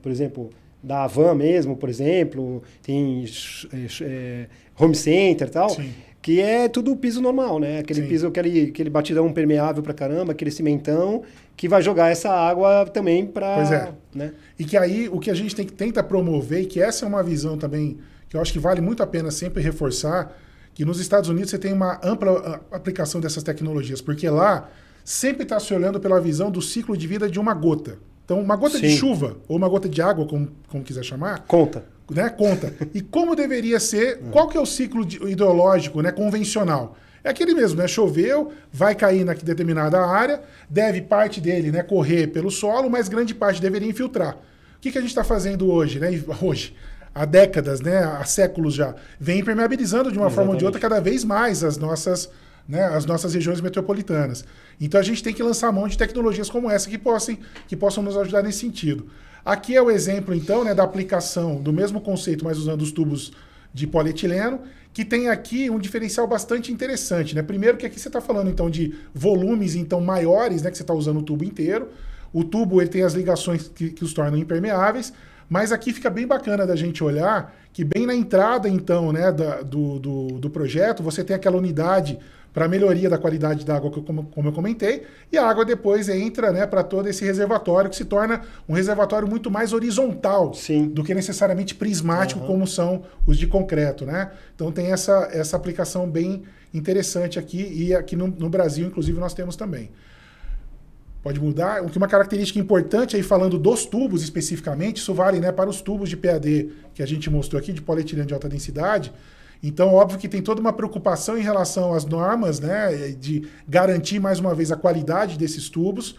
por exemplo, da Havan mesmo, por exemplo, tem home center e tal, sim, que é tudo piso normal, né? Aquele piso, aquele batidão permeável pra caramba, aquele cimentão, que vai jogar essa água também para... Pois é. Né? E que aí o que a gente tenta promover, e que essa é uma visão também que eu acho que vale muito a pena sempre reforçar, que nos Estados Unidos você tem uma ampla aplicação dessas tecnologias, porque lá sempre está se olhando pela visão do ciclo de vida de uma gota. Então, uma gota de chuva, ou uma gota de água, como quiser chamar... Conta. Né? Conta. E como deveria ser, qual que é o ciclo hidrológico, né, convencional? É aquele mesmo, né? Choveu, vai cair na determinada área, deve parte dele, né, correr pelo solo, mas grande parte deveria infiltrar. O que a gente está fazendo hoje, né? Hoje, há décadas, né, há séculos já, vem impermeabilizando de uma forma ou de outra cada vez mais as nossas regiões metropolitanas. Então a gente tem que lançar mão de tecnologias como essa que possam nos ajudar nesse sentido. Aqui é o exemplo, então, né, da aplicação do mesmo conceito, mas usando os tubos de polietileno, que tem aqui um diferencial bastante interessante, né? Primeiro que aqui você está falando, então, de volumes então maiores, né, que você está usando o tubo inteiro. O tubo ele tem as ligações que os tornam impermeáveis, mas aqui fica bem bacana da gente olhar que bem na entrada, então, né, do projeto, você tem aquela unidade para melhoria da qualidade da água, como eu comentei, e a água depois entra, né, para todo esse reservatório, que se torna um reservatório muito mais horizontal, sim, do que necessariamente prismático, como são os de concreto, né? Então tem essa aplicação bem interessante aqui, e aqui no Brasil, inclusive, nós temos também. Pode mudar. Uma característica importante aí, falando dos tubos especificamente, isso vale, né, para os tubos de PAD que a gente mostrou aqui, de polietileno de alta densidade. Então, óbvio que tem toda uma preocupação em relação às normas, né, de garantir, mais uma vez, a qualidade desses tubos.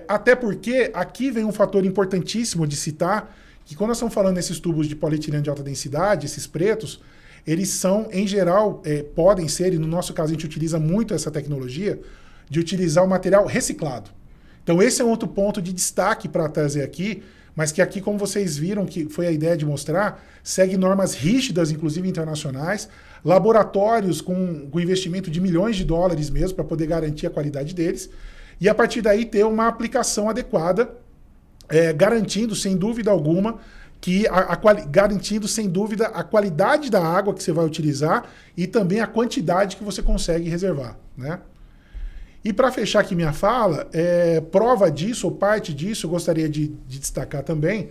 Até porque aqui vem um fator importantíssimo de citar, que quando nós estamos falando desses tubos de polietileno de alta densidade, esses pretos, eles são, em geral, podem ser, e no nosso caso a gente utiliza muito essa tecnologia, de utilizar o material reciclado. Então esse é um outro ponto de destaque para trazer aqui, mas que aqui, como vocês viram, que foi a ideia de mostrar, segue normas rígidas, inclusive internacionais, laboratórios com investimento de milhões de dólares mesmo, para poder garantir a qualidade deles, e a partir daí ter uma aplicação adequada, garantindo, sem dúvida alguma, garantindo, sem dúvida, a qualidade da água que você vai utilizar e também a quantidade que você consegue reservar, né? E para fechar aqui minha fala, prova disso, ou parte disso, eu gostaria de destacar também,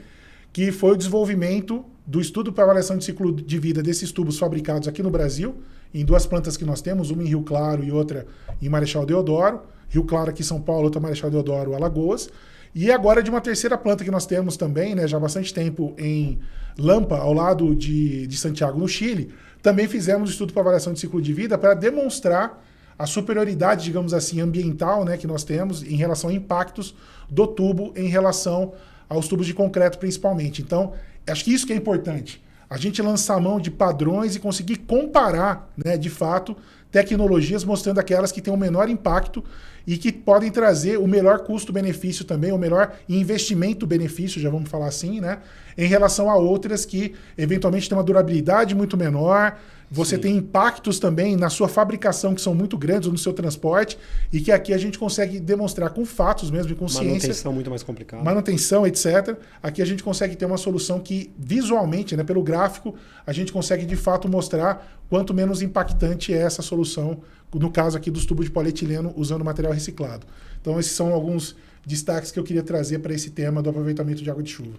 que foi o desenvolvimento do estudo para avaliação de ciclo de vida desses tubos fabricados aqui no Brasil, em 2 plantas que nós temos, uma em Rio Claro e outra em Marechal Deodoro. Rio Claro aqui em São Paulo, outra Marechal Deodoro, Alagoas. E agora de uma terceira planta que nós temos também, né, já há bastante tempo, em Lampa, ao lado de Santiago, no Chile, também fizemos um estudo para avaliação de ciclo de vida para demonstrar a superioridade, digamos assim, ambiental, né, que nós temos em relação a impactos do tubo em relação aos tubos de concreto principalmente. Então, acho que isso que é importante. A gente lançar a mão de padrões e conseguir comparar, né, de fato, tecnologias mostrando aquelas que têm o menor impacto e que podem trazer o melhor custo-benefício também, o melhor investimento-benefício, já vamos falar assim, né, em relação a outras que eventualmente têm uma durabilidade muito menor. Você tem impactos também na sua fabricação que são muito grandes, ou no seu transporte, e que aqui a gente consegue demonstrar com fatos mesmo e com ciência. Manutenção muito mais complicada. Manutenção, etc. Aqui a gente consegue ter uma solução que visualmente, né, pelo gráfico, a gente consegue de fato mostrar quanto menos impactante é essa solução, no caso aqui dos tubos de polietileno usando material reciclado. Então esses são alguns destaques que eu queria trazer para esse tema do aproveitamento de água de chuva.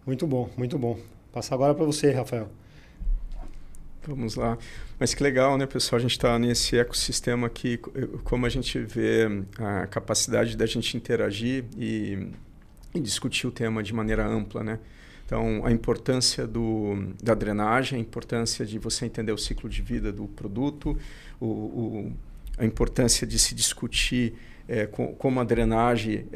Muito bom, muito bom. Passar agora para você, Rafael. Vamos lá. Mas que legal, né, pessoal? A gente está nesse ecossistema aqui, como a gente vê a capacidade da gente interagir e discutir o tema de maneira ampla, né? Então, a importância da drenagem, a importância de você entender o ciclo de vida do produto, a importância de se discutir como a drenagem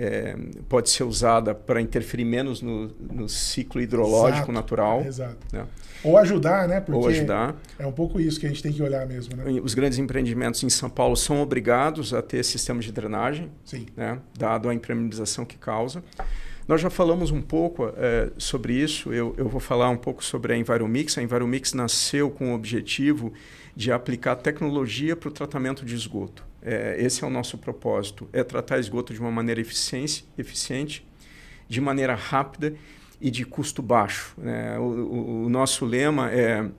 pode ser usada para interferir menos no ciclo hidrológico natural. Exato. Né? Ou ajudar, né? Porque ou ajudar. É um pouco isso que a gente tem que olhar mesmo, né? Os grandes empreendimentos em São Paulo são obrigados a ter sistemas de drenagem, Sim. Né? Dado a impermeabilização que causa. Nós já falamos um pouco sobre isso. Eu vou falar um pouco sobre a Enviromix. A Enviromix nasceu com o objetivo de aplicar tecnologia para o tratamento de esgoto. Esse é o nosso propósito, tratar esgoto de uma maneira eficiente, de maneira rápida e de custo baixo. Né? O nosso lema é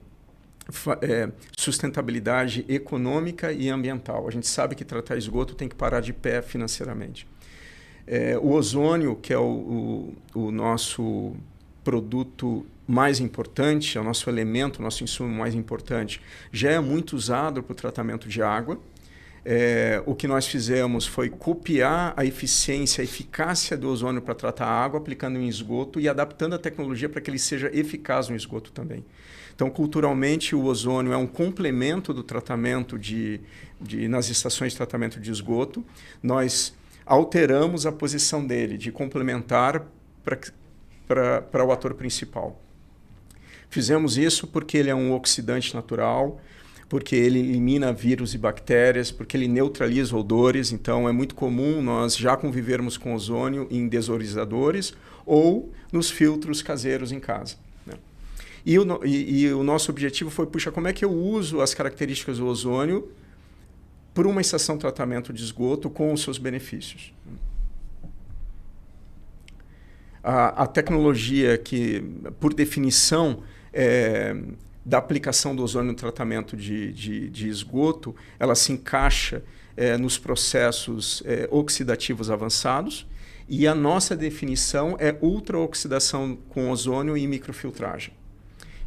sustentabilidade econômica e ambiental. A gente sabe que tratar esgoto tem que parar de pé financeiramente. O ozônio, que é o nosso produto mais importante, é o nosso elemento, o nosso insumo mais importante, já é muito usado para o tratamento de água. O que nós fizemos foi copiar a eficiência, a eficácia do ozônio para tratar a água, aplicando em esgoto e adaptando a tecnologia para que ele seja eficaz no esgoto também. Então, culturalmente, o ozônio é um complemento do tratamento nas estações de tratamento de esgoto. Nós alteramos a posição dele de complementar para o ator principal. Fizemos isso porque ele é um oxidante natural, porque ele elimina vírus e bactérias, porque ele neutraliza odores. Então, é muito comum nós já convivermos com ozônio em desodorizadores ou nos filtros caseiros em casa. Né? E o nosso objetivo foi, puxa, como é que eu uso as características do ozônio por uma estação de tratamento de esgoto com os seus benefícios? A tecnologia que, por definição, da aplicação do ozônio no tratamento de esgoto, ela se encaixa nos processos oxidativos avançados, e a nossa definição é ultraoxidação com ozônio e microfiltragem.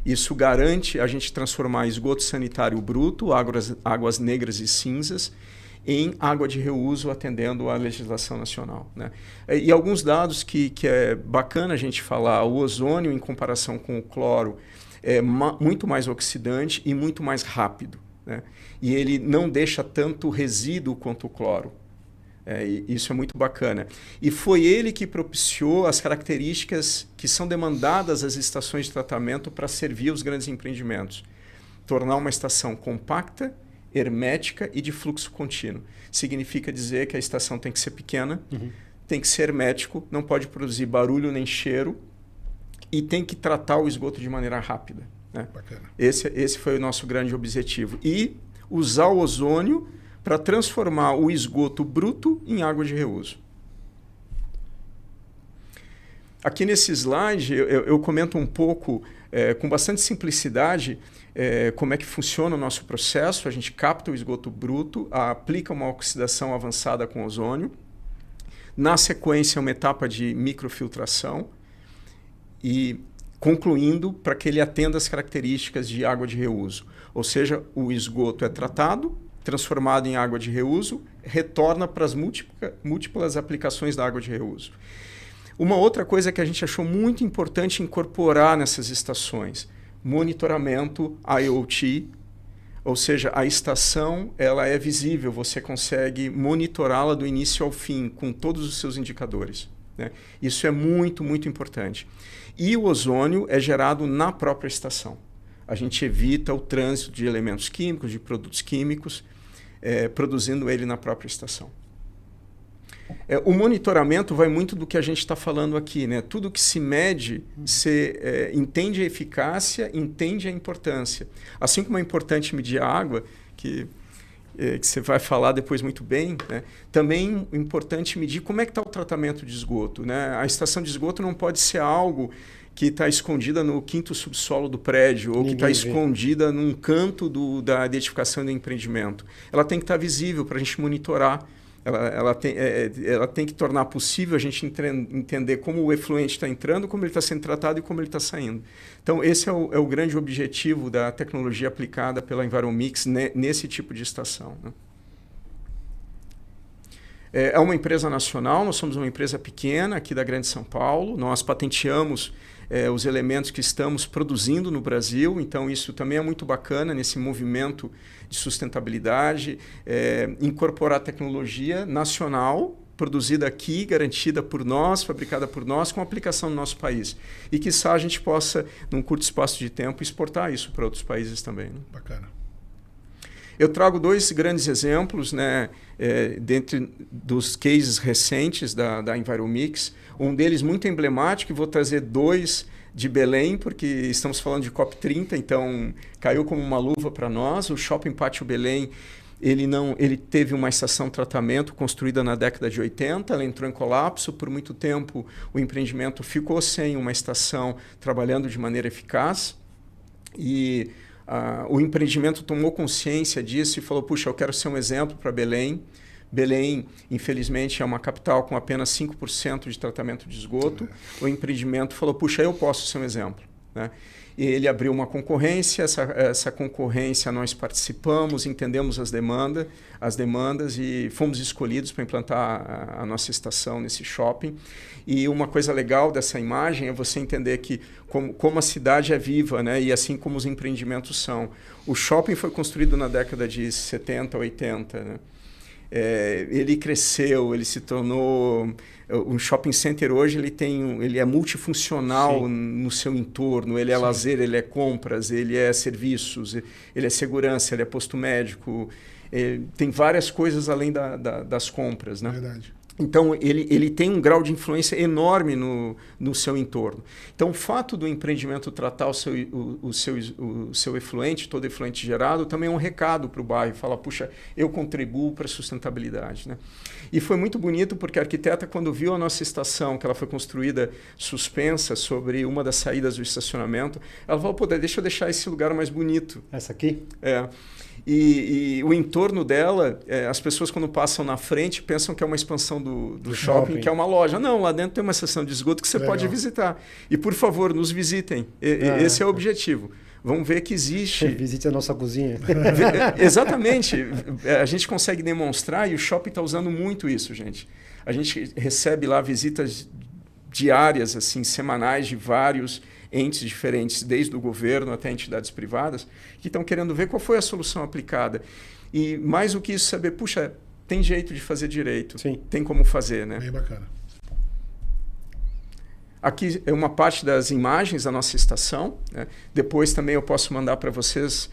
Isso garante a gente transformar esgoto sanitário bruto, águas negras e cinzas, em água de reuso, atendendo à legislação nacional. Né? E alguns dados que é bacana a gente falar: o ozônio, em comparação com o cloro, é muito mais oxidante e muito mais rápido. Né? E ele não deixa tanto resíduo quanto o cloro. Isso é muito bacana. E foi ele que propiciou as características que são demandadas às estações de tratamento para servir os grandes empreendimentos. Tornar uma estação compacta, hermética e de fluxo contínuo. Significa dizer que a estação tem que ser pequena, tem que ser hermético, não pode produzir barulho nem cheiro e tem que tratar o esgoto de maneira rápida. Né? Esse foi o nosso grande objetivo. E usar o ozônio para transformar o esgoto bruto em água de reuso. Aqui nesse slide eu comento um pouco, com bastante simplicidade, como é que funciona o nosso processo. A gente capta o esgoto bruto, aplica uma oxidação avançada com ozônio. Na sequência, uma etapa de microfiltração e concluindo para que ele atenda as características de água de reuso. Ou seja, o esgoto é tratado, transformado em água de reuso, retorna para as múltiplas aplicações da água de reuso. Uma outra coisa que a gente achou muito importante incorporar nessas estações, monitoramento IoT, ou seja, a estação ela é visível, você consegue monitorá-la do início ao fim, com todos os seus indicadores. Né? Isso é muito, muito importante. E o ozônio é gerado na própria estação. A gente evita o trânsito de elementos químicos, de produtos químicos, produzindo ele na própria estação. O monitoramento vai muito do que a gente está falando aqui. Né? Tudo que se mede, você entende a eficácia, entende a importância. Assim como é importante medir a água, que você vai falar depois muito bem, né? Também é importante medir como é que está o tratamento de esgoto. Né? A estação de esgoto não pode ser algo que está escondida no quinto subsolo do prédio ou que está escondida num canto da edificação do empreendimento. Ela tem que estar visível para a gente monitorar. Ela tem que tornar possível a gente entender como o efluente está entrando, como ele está sendo tratado e como ele está saindo. Então, esse é o grande objetivo da tecnologia aplicada pela Enviromix nesse tipo de estação. Né? É uma empresa nacional, nós somos uma empresa pequena aqui da Grande São Paulo, nós patenteamos os elementos que estamos produzindo no Brasil, então isso também é muito bacana nesse movimento de sustentabilidade, incorporar tecnologia nacional, produzida aqui, garantida por nós, fabricada por nós, com aplicação no nosso país. E quiçá a gente possa, num curto espaço de tempo, exportar isso para outros países também. Né? Bacana. Eu trago dois grandes exemplos, né, dentro dos cases recentes da Enviromix. Um deles muito emblemático, e vou trazer dois de Belém, porque estamos falando de COP30, então caiu como uma luva para nós. O Shopping Pátio Belém, ele teve uma estação de tratamento construída na década de 80, ela entrou em colapso. Por muito tempo, o empreendimento ficou sem uma estação trabalhando de maneira eficaz. E o empreendimento tomou consciência disso e falou, puxa, eu quero ser um exemplo para Belém. Belém, infelizmente, é uma capital com apenas 5% de tratamento de esgoto. O empreendimento falou, puxa, eu posso ser um exemplo. Né? E ele abriu uma concorrência, essa concorrência nós participamos, entendemos as demandas e fomos escolhidos para implantar a nossa estação nesse shopping. E uma coisa legal dessa imagem é você entender que como a cidade é viva, né? E assim como os empreendimentos são. O shopping foi construído na década de 70, 80, né? Ele cresceu, ele se tornou um shopping center. Hoje ele é multifuncional. Sim. No seu entorno, ele é Sim. lazer, ele é compras, ele é serviços, ele é segurança, ele é posto médico, tem várias coisas além das compras, né? Verdade. Então, ele tem um grau de influência enorme no seu entorno. Então, o fato do empreendimento tratar o seu efluente, todo efluente gerado, também é um recado para o bairro. Fala, puxa, eu contribuo para a sustentabilidade. Né? E foi muito bonito porque a arquiteta, quando viu a nossa estação, que ela foi construída suspensa sobre uma das saídas do estacionamento, ela falou, pô, deixa eu deixar esse lugar mais bonito. Essa aqui? E o entorno dela, as pessoas quando passam na frente pensam que é uma expansão do shopping, que é uma loja. Não, lá dentro tem uma seção de esgoto que você Legal. Pode visitar. E, por favor, nos visitem. Esse é o objetivo. Vamos ver que existe... Visite a nossa cozinha. Exatamente. A gente consegue demonstrar e o shopping está usando muito isso, gente. A gente recebe lá visitas diárias, assim, semanais de vários entes diferentes, desde o governo até entidades privadas, que estão querendo ver qual foi a solução aplicada. E mais do que isso, saber, puxa, tem jeito de fazer direito. Sim. Tem como fazer, né? Bem bacana. Aqui é uma parte das imagens da nossa estação, né? Depois também eu posso mandar para vocês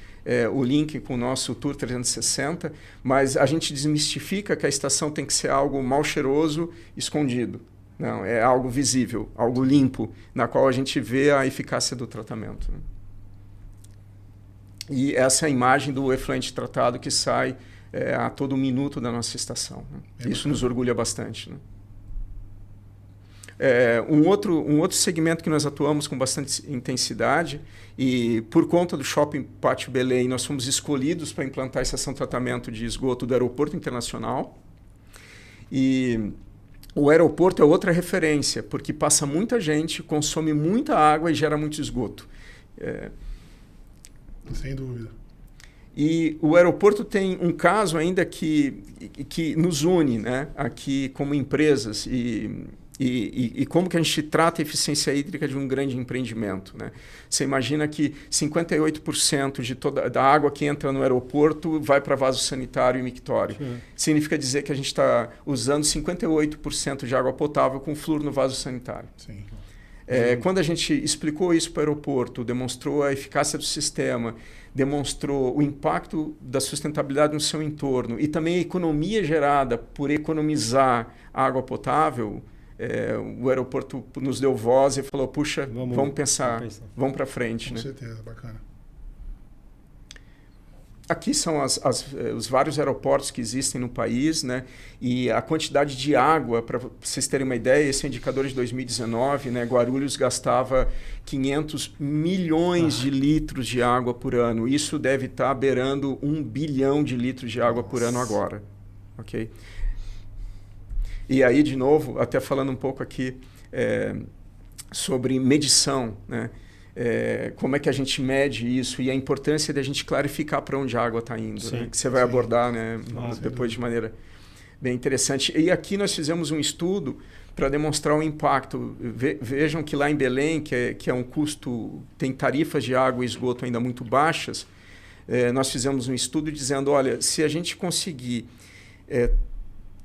o link com o nosso Tour 360, mas a gente desmistifica que a estação tem que ser algo mal cheiroso, escondido. Não, é algo visível, algo limpo, na qual a gente vê a eficácia do tratamento, né? E essa é a imagem do efluente tratado que sai a todo minuto da nossa estação, né? Isso nos orgulha bastante, né? Um outro segmento que nós atuamos com bastante intensidade, e por conta do Shopping Pátio Belém, nós fomos escolhidos para implantar a estação de tratamento de esgoto do Aeroporto Internacional. E o aeroporto é outra referência, porque passa muita gente, consome muita água e gera muito esgoto. Sem dúvida. E o aeroporto tem um caso ainda que nos une, né, aqui como empresas e como que a gente trata a eficiência hídrica de um grande empreendimento, né? Você imagina que 58% de da água que entra no aeroporto vai para vaso sanitário e mictório. Sim. Significa dizer que a gente está usando 58% de água potável com flúor no vaso sanitário. Sim. Quando a gente explicou isso para o aeroporto, demonstrou a eficácia do sistema, demonstrou o impacto da sustentabilidade no seu entorno e também a economia gerada por economizar água potável, o aeroporto nos deu voz e falou, puxa, vamos pensar, vamos para frente. Com né? certeza, bacana. Aqui são os vários aeroportos que existem no país, né? E a quantidade de água, para vocês terem uma ideia, esse é indicador de 2019, né? Guarulhos gastava 500 milhões de litros de água por ano. Isso deve estar beirando 1 bilhão de litros de água por ano agora. Okay? E aí, de novo, até falando um pouco aqui sobre medição, né? Como é que a gente mede isso e a importância de a gente clarificar para onde a água está indo, sim, né? Que você vai abordar, né? Depois de maneira bem interessante. E aqui nós fizemos um estudo para demonstrar o impacto. Vejam que lá em Belém, que é um custo, tem tarifas de água e esgoto ainda muito baixas, nós fizemos um estudo dizendo, olha, se a gente conseguir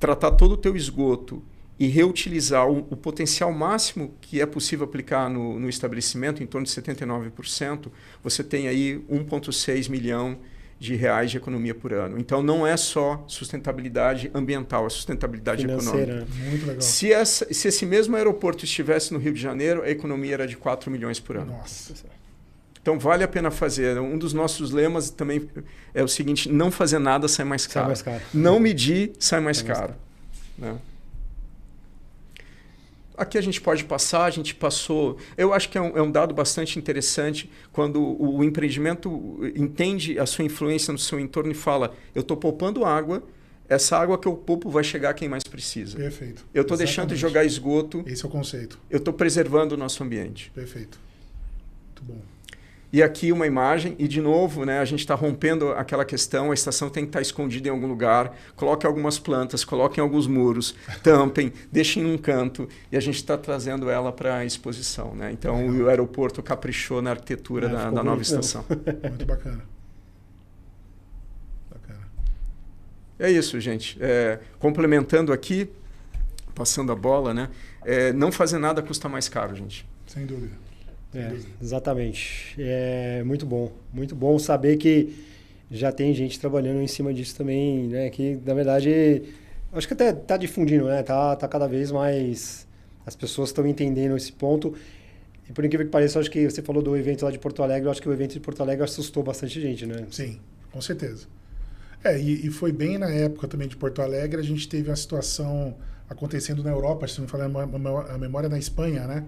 tratar todo o teu esgoto e reutilizar o potencial máximo que é possível aplicar no estabelecimento, em torno de 79%, você tem aí 1,6 milhão de reais de economia por ano. Então, não é só sustentabilidade ambiental, é sustentabilidade financeira. Econômica. Muito legal. Se esse mesmo aeroporto estivesse no Rio de Janeiro, a economia era de 4 milhões por ano. Nossa. Então, vale a pena fazer. Um dos nossos lemas também é o seguinte, não fazer nada sai mais caro. Sai mais caro. Não medir sai mais caro. Né? Aqui a gente pode passar, a gente passou... Eu acho que é um dado bastante interessante quando o empreendimento entende a sua influência no seu entorno e fala, eu estou poupando água, essa água que eu poupo vai chegar a quem mais precisa. Perfeito. Eu estou deixando de jogar esgoto. Esse é o conceito. Eu estou preservando o nosso ambiente. Perfeito. Muito bom. E aqui uma imagem, e de novo, né, a gente está rompendo aquela questão, a estação tem que estar escondida em algum lugar, coloquem algumas plantas, coloquem alguns muros, tampem, deixem num canto, e a gente está trazendo ela para a exposição. Né? Então o aeroporto caprichou na arquitetura da nova estação. Muito bacana. Bacana. É isso, gente. Complementando aqui, passando a bola, né? Não fazer nada custa mais caro, gente. Sem dúvida. Exatamente. É muito bom saber que já tem gente trabalhando em cima disso também, né? Que na verdade acho que até está difundindo, né? Tá cada vez mais, as pessoas estão entendendo esse ponto. E por incrível que pareça, acho que você falou do evento lá de Porto Alegre, eu acho que o evento de Porto Alegre assustou bastante gente, né? Sim, com certeza. E foi bem na época também de Porto Alegre, a gente teve uma situação acontecendo na Europa, se não me falar a memória, na Espanha, né?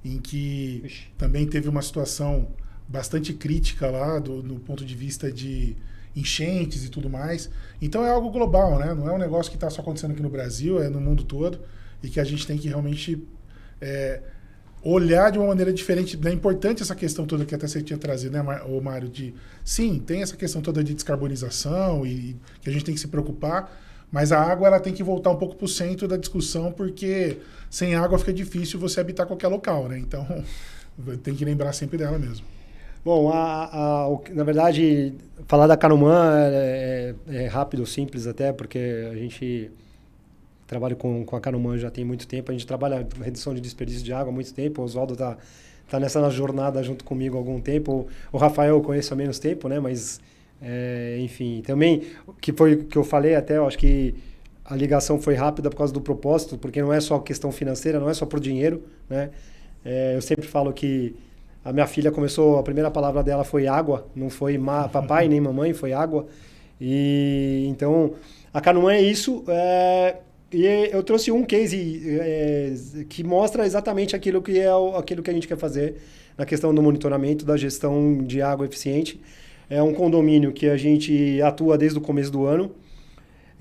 Em que também teve uma situação bastante crítica lá no ponto de vista de enchentes e tudo mais. Então é algo global, né? Não é um negócio que está só acontecendo aqui no Brasil, é no mundo todo, e que a gente tem que realmente olhar de uma maneira diferente. É importante essa questão toda que até você tinha trazido, né, Mário? Sim, tem essa questão toda de descarbonização e que a gente tem que se preocupar, mas a água ela tem que voltar um pouco para o centro da discussão, porque sem água fica difícil você habitar qualquer local, né? Então, tem que lembrar sempre dela mesmo. Bom, na verdade, falar da Canuman é rápido, simples até, porque a gente trabalha com a Canuman já tem muito tempo. A gente trabalha com redução de desperdício de água há muito tempo. O Oswaldo tá nessa jornada junto comigo há algum tempo. O Rafael eu conheço há menos tempo, né? Mas, enfim, também, que foi o que eu falei até, eu acho que a ligação foi rápida por causa do propósito, porque não é só questão financeira, não é só por dinheiro, né? Eu sempre falo que a minha filha começou, a primeira palavra dela foi água, não foi papai nem mamãe, foi água. E então, a Canuman é isso. E eu trouxe um case que mostra exatamente aquilo que aquilo que a gente quer fazer na questão do monitoramento, da gestão de água eficiente. É um condomínio que a gente atua desde o começo do ano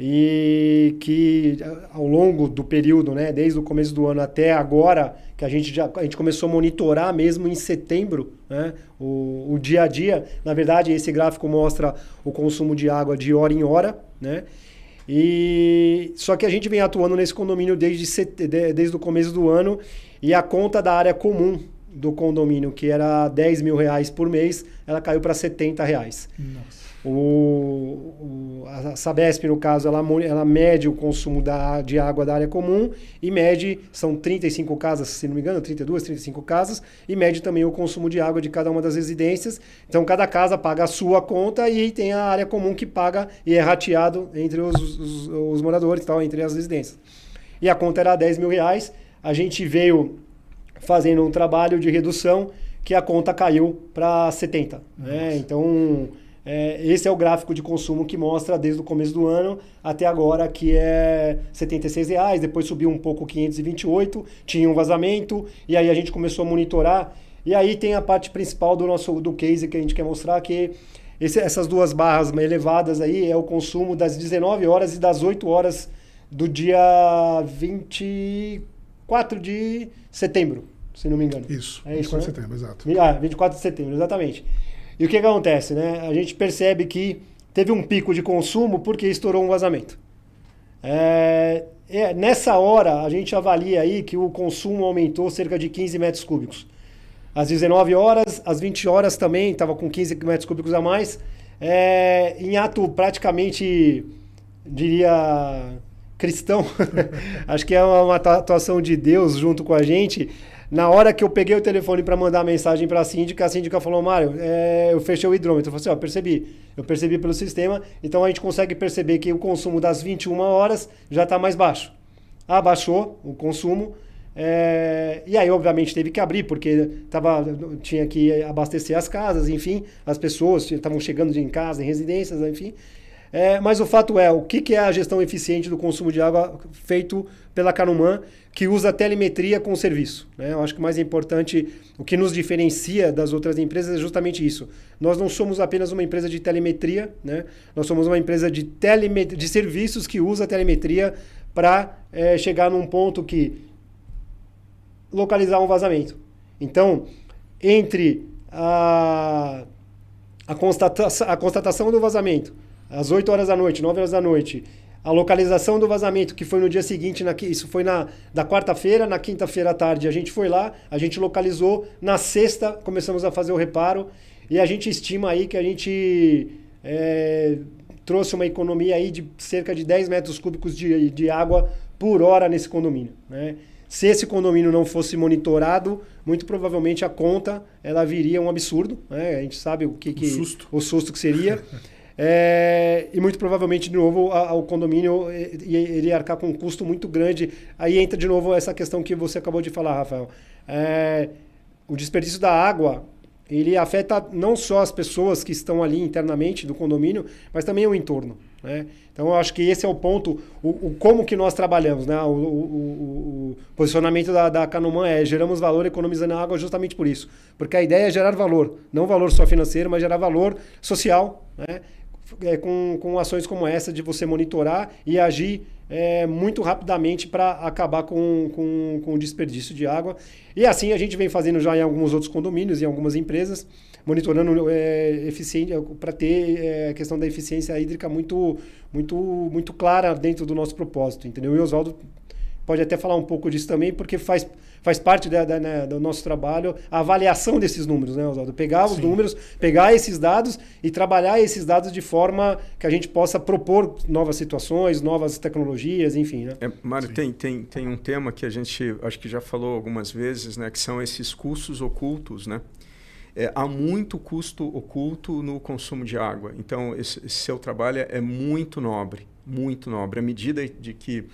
e que ao longo do período, né, desde o começo do ano até agora, que a gente começou a monitorar mesmo em setembro, né, o dia a dia. Na verdade, esse gráfico mostra o consumo de água de hora em hora, né? E só que a gente vem atuando nesse condomínio desde o começo do ano, e a conta da área comum do condomínio, que era R$10.000 por mês, ela caiu para R$70. Nossa. A Sabesp, no caso, ela mede o consumo de água da área comum e mede, são 35 casas, se não me engano, 32, 35 casas, e mede também o consumo de água de cada uma das residências. Então, cada casa paga a sua conta e tem a área comum que paga e é rateado entre os moradores, tal, entre as residências. E a conta era R$10.000. A gente veio fazendo um trabalho de redução que a conta caiu para 70. Né? Então, esse é o gráfico de consumo que mostra desde o começo do ano até agora, que é R$76, depois subiu um pouco 528, tinha um vazamento, e aí a gente começou a monitorar. E aí tem a parte principal do case que a gente quer mostrar, que essas duas barras elevadas aí é o consumo das 19 horas e das 8 horas do dia 24 de setembro, se não me engano. Isso, é 24 isso, né? de setembro, exato. 24 de setembro, exatamente. E o que acontece, né? A gente percebe que teve um pico de consumo porque estourou um vazamento. Nessa hora, a gente avalia aí que o consumo aumentou cerca de 15 metros cúbicos. Às 19 horas, às 20 horas também, estava com 15 metros cúbicos a mais. Em ato praticamente, diria, cristão, acho que é uma atuação de Deus junto com a gente. Na hora que eu peguei o telefone para mandar mensagem para a síndica falou: Mário, eu fechei o hidrômetro. Eu falei assim: eu percebi pelo sistema, então a gente consegue perceber que o consumo das 21 horas já está mais baixo. Abaixou o consumo, e aí obviamente teve que abrir, porque tinha que abastecer as casas, enfim, as pessoas estavam chegando em casa, em residências, enfim. Mas o fato o que é a gestão eficiente do consumo de água feito pela Canuman, que usa telemetria com serviço, né? Eu acho que o mais importante, o que nos diferencia das outras empresas é justamente isso. Nós não somos apenas uma empresa de telemetria, né? Nós somos uma empresa de serviços que usa telemetria para chegar num ponto que localizar um vazamento. Então, entre a constatação do vazamento, às 8 horas da noite, 9 horas da noite, a localização do vazamento, que foi no dia seguinte, isso foi da quarta-feira, na quinta-feira à tarde, a gente foi lá, a gente localizou, na sexta começamos a fazer o reparo, e a gente estima aí que a gente trouxe uma economia aí de cerca de 10 metros cúbicos de água por hora nesse condomínio, né? Se esse condomínio não fosse monitorado, muito provavelmente a conta ela viria um absurdo, né? A gente sabe o susto que seria. E muito provavelmente, de novo, o condomínio iria arcar com um custo muito grande. Aí entra de novo essa questão que você acabou de falar, Rafael. O desperdício da água, ele afeta não só as pessoas que estão ali internamente do condomínio, mas também o entorno, né? Então, eu acho que esse é o ponto, como que nós trabalhamos, né? O posicionamento da Canuman geramos valor economizando a água justamente por isso. Porque a ideia é gerar valor, não valor só financeiro, mas gerar valor social, né? Com ações como essa de você monitorar e agir muito rapidamente para acabar com o desperdício de água. E assim a gente vem fazendo já em alguns outros condomínios, em algumas empresas, monitorando eficiente para ter a questão da eficiência hídrica muito, muito, muito clara dentro do nosso propósito, entendeu? E o Oswaldo pode até falar um pouco disso também, porque faz parte né, do nosso trabalho a avaliação desses números, né, Oswaldo? Pegar os números, pegar esses dados e trabalhar esses dados de forma que a gente possa propor novas situações, novas tecnologias, enfim. Né? Mário, tem um tema que a gente acho que já falou algumas vezes, né, que são esses custos ocultos, né? Há muito custo oculto no consumo de água. Então, esse seu trabalho é muito nobre, muito nobre. À medida de que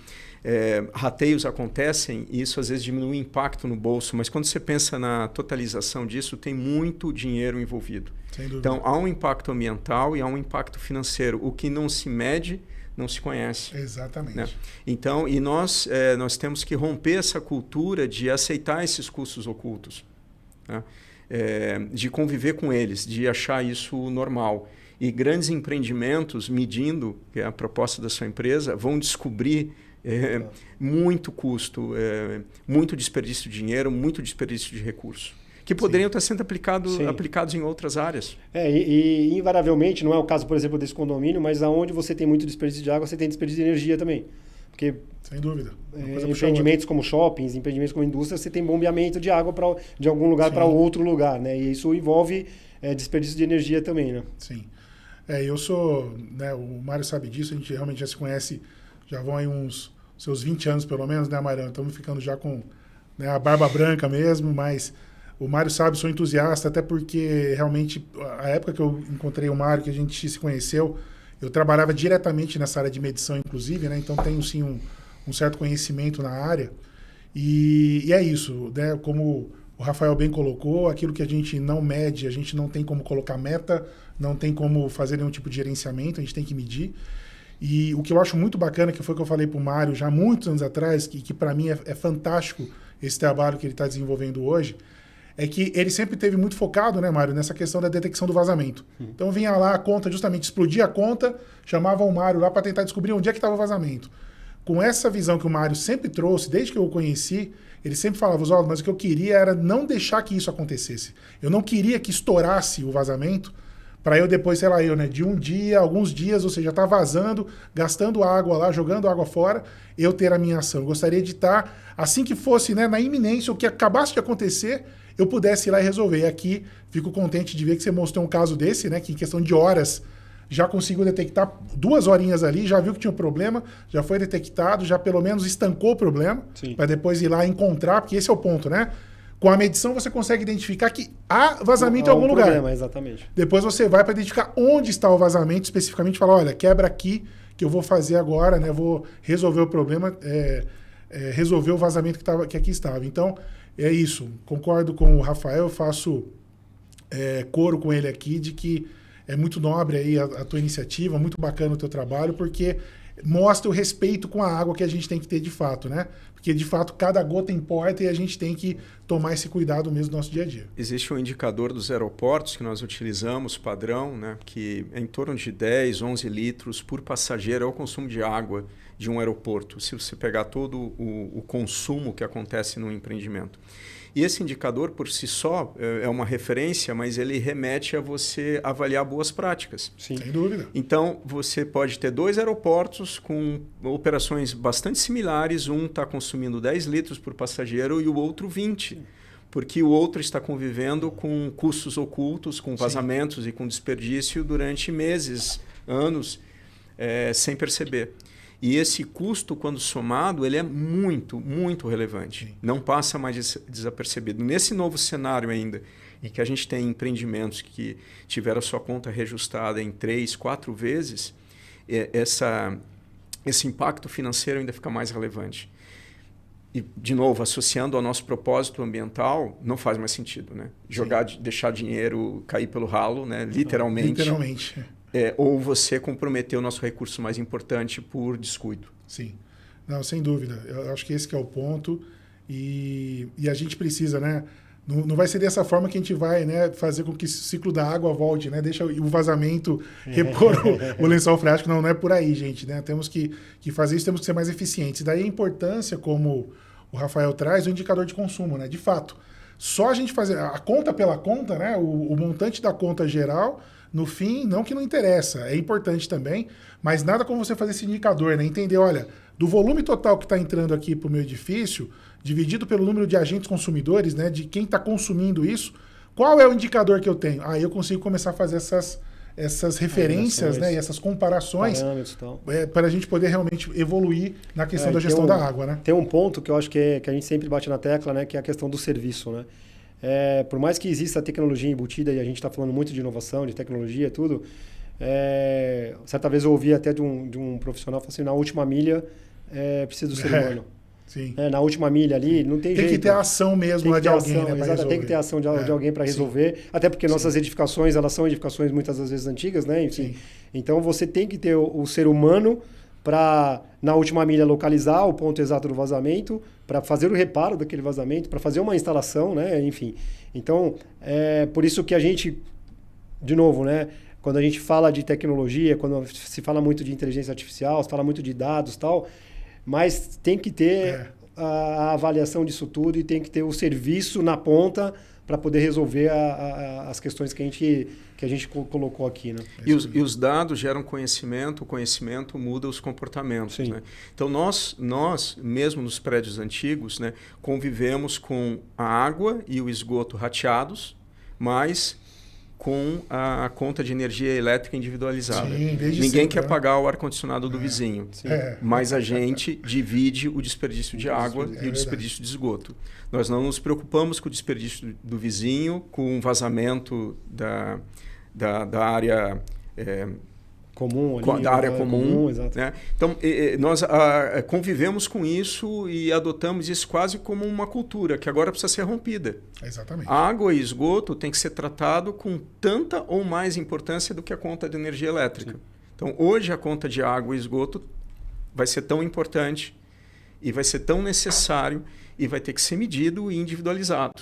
rateios acontecem, isso às vezes diminui o impacto no bolso, mas quando você pensa na totalização disso, tem muito dinheiro envolvido. Sem dúvida. Então, há um impacto ambiental e há um impacto financeiro. O que não se mede, não se conhece. Exatamente. Né? Então, e nós temos que romper essa cultura de aceitar esses custos ocultos, né? De conviver com eles, de achar isso normal. E grandes empreendimentos, medindo, que é a proposta da sua empresa, vão descobrir muito custo, muito desperdício de dinheiro, muito desperdício de recursos, que poderiam estar sendo aplicados em outras áreas. E invariavelmente, não é o caso, por exemplo, desse condomínio, mas aonde você tem muito desperdício de água, você tem desperdício de energia também. Porque sem dúvida. Empreendimentos como shoppings, empreendimentos como indústria, você tem bombeamento de água de algum lugar para outro lugar, né? E isso envolve desperdício de energia também, né? Sim. Eu sou, né, o Mário sabe disso, a gente realmente já se conhece, já vão aí uns seus 20 anos pelo menos, né, Mário? Estamos ficando já com, né, a barba branca mesmo, mas o Mário sabe, sou entusiasta, até porque realmente a época que eu encontrei o Mário, que a gente se conheceu, eu trabalhava diretamente nessa área de medição, inclusive, né? Então tenho sim um certo conhecimento na área. E é isso, né? Como o Rafael bem colocou, aquilo que a gente não mede, a gente não tem como colocar meta, não tem como fazer nenhum tipo de gerenciamento, a gente tem que medir. E o que eu acho muito bacana, que foi o que eu falei para o Mário já há muitos anos atrás, que para mim é fantástico esse trabalho que ele está desenvolvendo hoje, é que ele sempre teve muito focado, né, Mário, nessa questão da detecção do vazamento. Então vinha lá a conta, justamente explodia a conta, chamava o Mário lá para tentar descobrir onde é que estava o vazamento. Com essa visão que o Mário sempre trouxe, desde que eu o conheci, ele sempre falava, Oswaldo, mas o que eu queria era não deixar que isso acontecesse. Eu não queria que estourasse o vazamento para eu depois, sei lá, de um dia, alguns dias, ou seja, tá vazando, gastando água lá, jogando água fora, eu ter a minha ação. Eu gostaria de estar, assim que fosse, né, na iminência, o que acabasse de acontecer, eu pudesse ir lá e resolver. E aqui, fico contente de ver que você mostrou um caso desse, né, que em questão de horas já conseguiu detectar 2 horinhas ali, já viu que tinha um problema, já foi detectado, já pelo menos estancou o problema, para depois ir lá e encontrar, porque esse é o ponto, né? Com a medição você consegue identificar que há vazamento em algum lugar. Problema, exatamente. Depois você vai para identificar onde está o vazamento, especificamente fala, olha, quebra aqui que eu vou fazer agora, né? Vou resolver o problema, resolver o vazamento que aqui estava. Então, é isso. Concordo com o Rafael, faço coro com ele aqui de que é muito nobre aí a tua iniciativa, muito bacana o teu trabalho, porque mostra o respeito com a água que a gente tem que ter de fato, né? Porque, de fato, cada gota importa e a gente tem que tomar esse cuidado mesmo no nosso dia a dia. Existe um indicador dos aeroportos que nós utilizamos, padrão, né? Que é em torno de 10, 11 litros por passageiro é o consumo de água de um aeroporto, se você pegar todo o consumo que acontece no empreendimento. E esse indicador, por si só, é uma referência, mas ele remete a você avaliar boas práticas. Sim. Sem dúvida. Então, você pode ter 2 aeroportos com operações bastante similares. Um está consumindo 10 litros por passageiro e o outro 20. Porque o outro está convivendo com custos ocultos, com vazamentos e com desperdício durante meses, anos, sem perceber. E esse custo, quando somado, ele é muito, muito relevante. Sim. Não passa mais desapercebido. Nesse novo cenário ainda, em que a gente tem empreendimentos que tiveram a sua conta reajustada em 3, 4 vezes, esse impacto financeiro ainda fica mais relevante. E, de novo, associando ao nosso propósito ambiental, não faz mais sentido, né? Deixar dinheiro cair pelo ralo, né? Literalmente. Literalmente. Ou você comprometer o nosso recurso mais importante por descuido. Sim. Não, sem dúvida. Eu acho que esse que é o ponto. E a gente precisa, né? Não vai ser dessa forma que a gente vai, né, fazer com que o ciclo da água volte, né? Deixa o vazamento repor o lençol freático. Não é por aí, gente, né? Temos que fazer isso, temos que ser mais eficientes. Daí a importância, como o Rafael traz, o indicador de consumo, né? De fato, só a gente fazer a conta pela conta, né? O montante da conta geral no fim, não que não interessa, é importante também, mas nada como você fazer esse indicador, né? Entender, olha, do volume total que está entrando aqui para o meu edifício, dividido pelo número de agentes consumidores, né? De quem está consumindo isso, qual é o indicador que eu tenho? Aí eu consigo começar a fazer essas referências, né, e essas comparações para a gente poder realmente evoluir na questão da gestão da água. Né? Tem um ponto que eu acho que a gente sempre bate na tecla, né, que é a questão do serviço. Né? Por mais que exista a tecnologia embutida, e a gente está falando muito de inovação, de tecnologia e tudo, certa vez eu ouvi até de um profissional falando assim, na última milha precisa do ser humano. Sim. Na última milha ali, não tem jeito. Tem que ter ação mesmo lá de alguém, né, exato, tem que ter ação de alguém para resolver. Sim. Até porque nossas edificações, elas são edificações muitas das vezes antigas, né? Enfim. Sim. Então você tem que ter o ser humano para, na última milha, localizar o ponto exato do vazamento, para fazer o reparo daquele vazamento, para fazer uma instalação, né? Enfim. Então, por isso que a gente, de novo, né? Quando a gente fala de tecnologia, quando se fala muito de inteligência artificial, se fala muito de dados e tal, mas tem que ter a avaliação disso tudo e tem que ter o serviço na ponta para poder resolver as questões que a gente colocou aqui. Né? E os dados geram conhecimento, o conhecimento muda os comportamentos. Né? Então, nós, mesmo nos prédios antigos, né, convivemos com a água e o esgoto rateados, mas com a conta de energia elétrica individualizada. Sim, ninguém quer pagar o ar-condicionado do vizinho, mas a gente divide o desperdício de água e o desperdício de esgoto. Nós não nos preocupamos com o desperdício do vizinho, com o vazamento da área comum, ali, da área comum. Exato. Né? Então, nós convivemos com isso e adotamos isso quase como uma cultura que agora precisa ser rompida. Exatamente. Água e esgoto tem que ser tratado com tanta ou mais importância do que a conta de energia elétrica. Sim. Então, hoje a conta de água e esgoto vai ser tão importante e vai ser tão necessário e vai ter que ser medido e individualizado.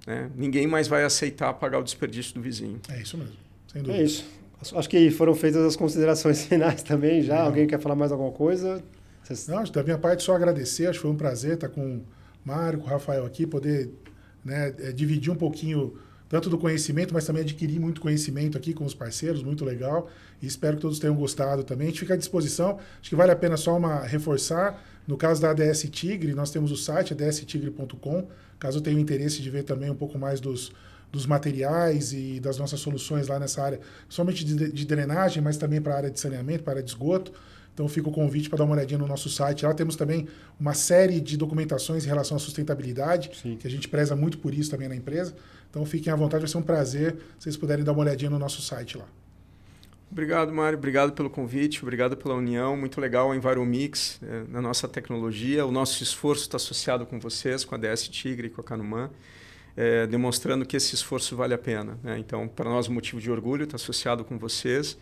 Né? Ninguém mais vai aceitar pagar o desperdício do vizinho. É isso mesmo, sem dúvida. É isso. Acho que foram feitas as considerações finais também já. Alguém quer falar mais alguma coisa? Não, da minha parte, só agradecer. Acho que foi um prazer estar com o Mário, com o Rafael aqui, poder, né, dividir um pouquinho tanto do conhecimento, mas também adquirir muito conhecimento aqui com os parceiros, muito legal. E espero que todos tenham gostado também. A gente fica à disposição. Acho que vale a pena só reforçar. No caso da ADS Tigre, nós temos o site adstigre.com. Caso tenham interesse de ver também um pouco mais dos materiais e das nossas soluções lá nessa área, somente de drenagem, mas também para a área de saneamento, para a área de esgoto. Então fica o convite para dar uma olhadinha no nosso site. Lá temos também uma série de documentações em relação à sustentabilidade, que a gente preza muito por isso também na empresa. Então fiquem à vontade, vai ser um prazer se vocês puderem dar uma olhadinha no nosso site lá. Obrigado, Mário. Obrigado pelo convite, obrigado pela união. Muito legal a Enviromix, na nossa tecnologia. O nosso esforço está associado com vocês, com a ADS Tigre e com a Canumã. Demonstrando que esse esforço vale a pena. Né? Então, para nós, um motivo de orgulho estar associado com vocês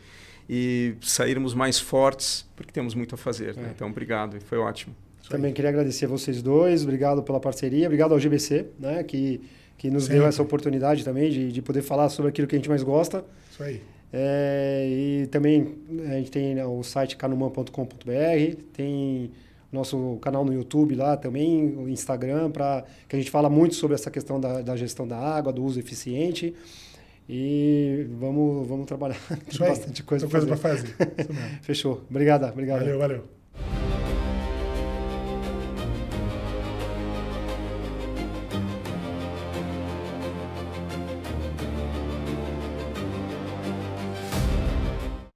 e sairmos mais fortes, porque temos muito a fazer. Né? Então, obrigado, foi ótimo. Também queria agradecer a vocês dois, obrigado pela parceria, obrigado ao GBC, né? que nos deu essa oportunidade também de poder falar sobre aquilo que a gente mais gosta. Isso aí. E também a gente tem o site canuman.com.br, tem nosso canal no YouTube lá também, o Instagram, que a gente fala muito sobre essa questão da gestão da água, do uso eficiente. E vamos trabalhar. Tem bastante coisa para fazer. Isso mesmo. Fechou. Obrigado. Valeu.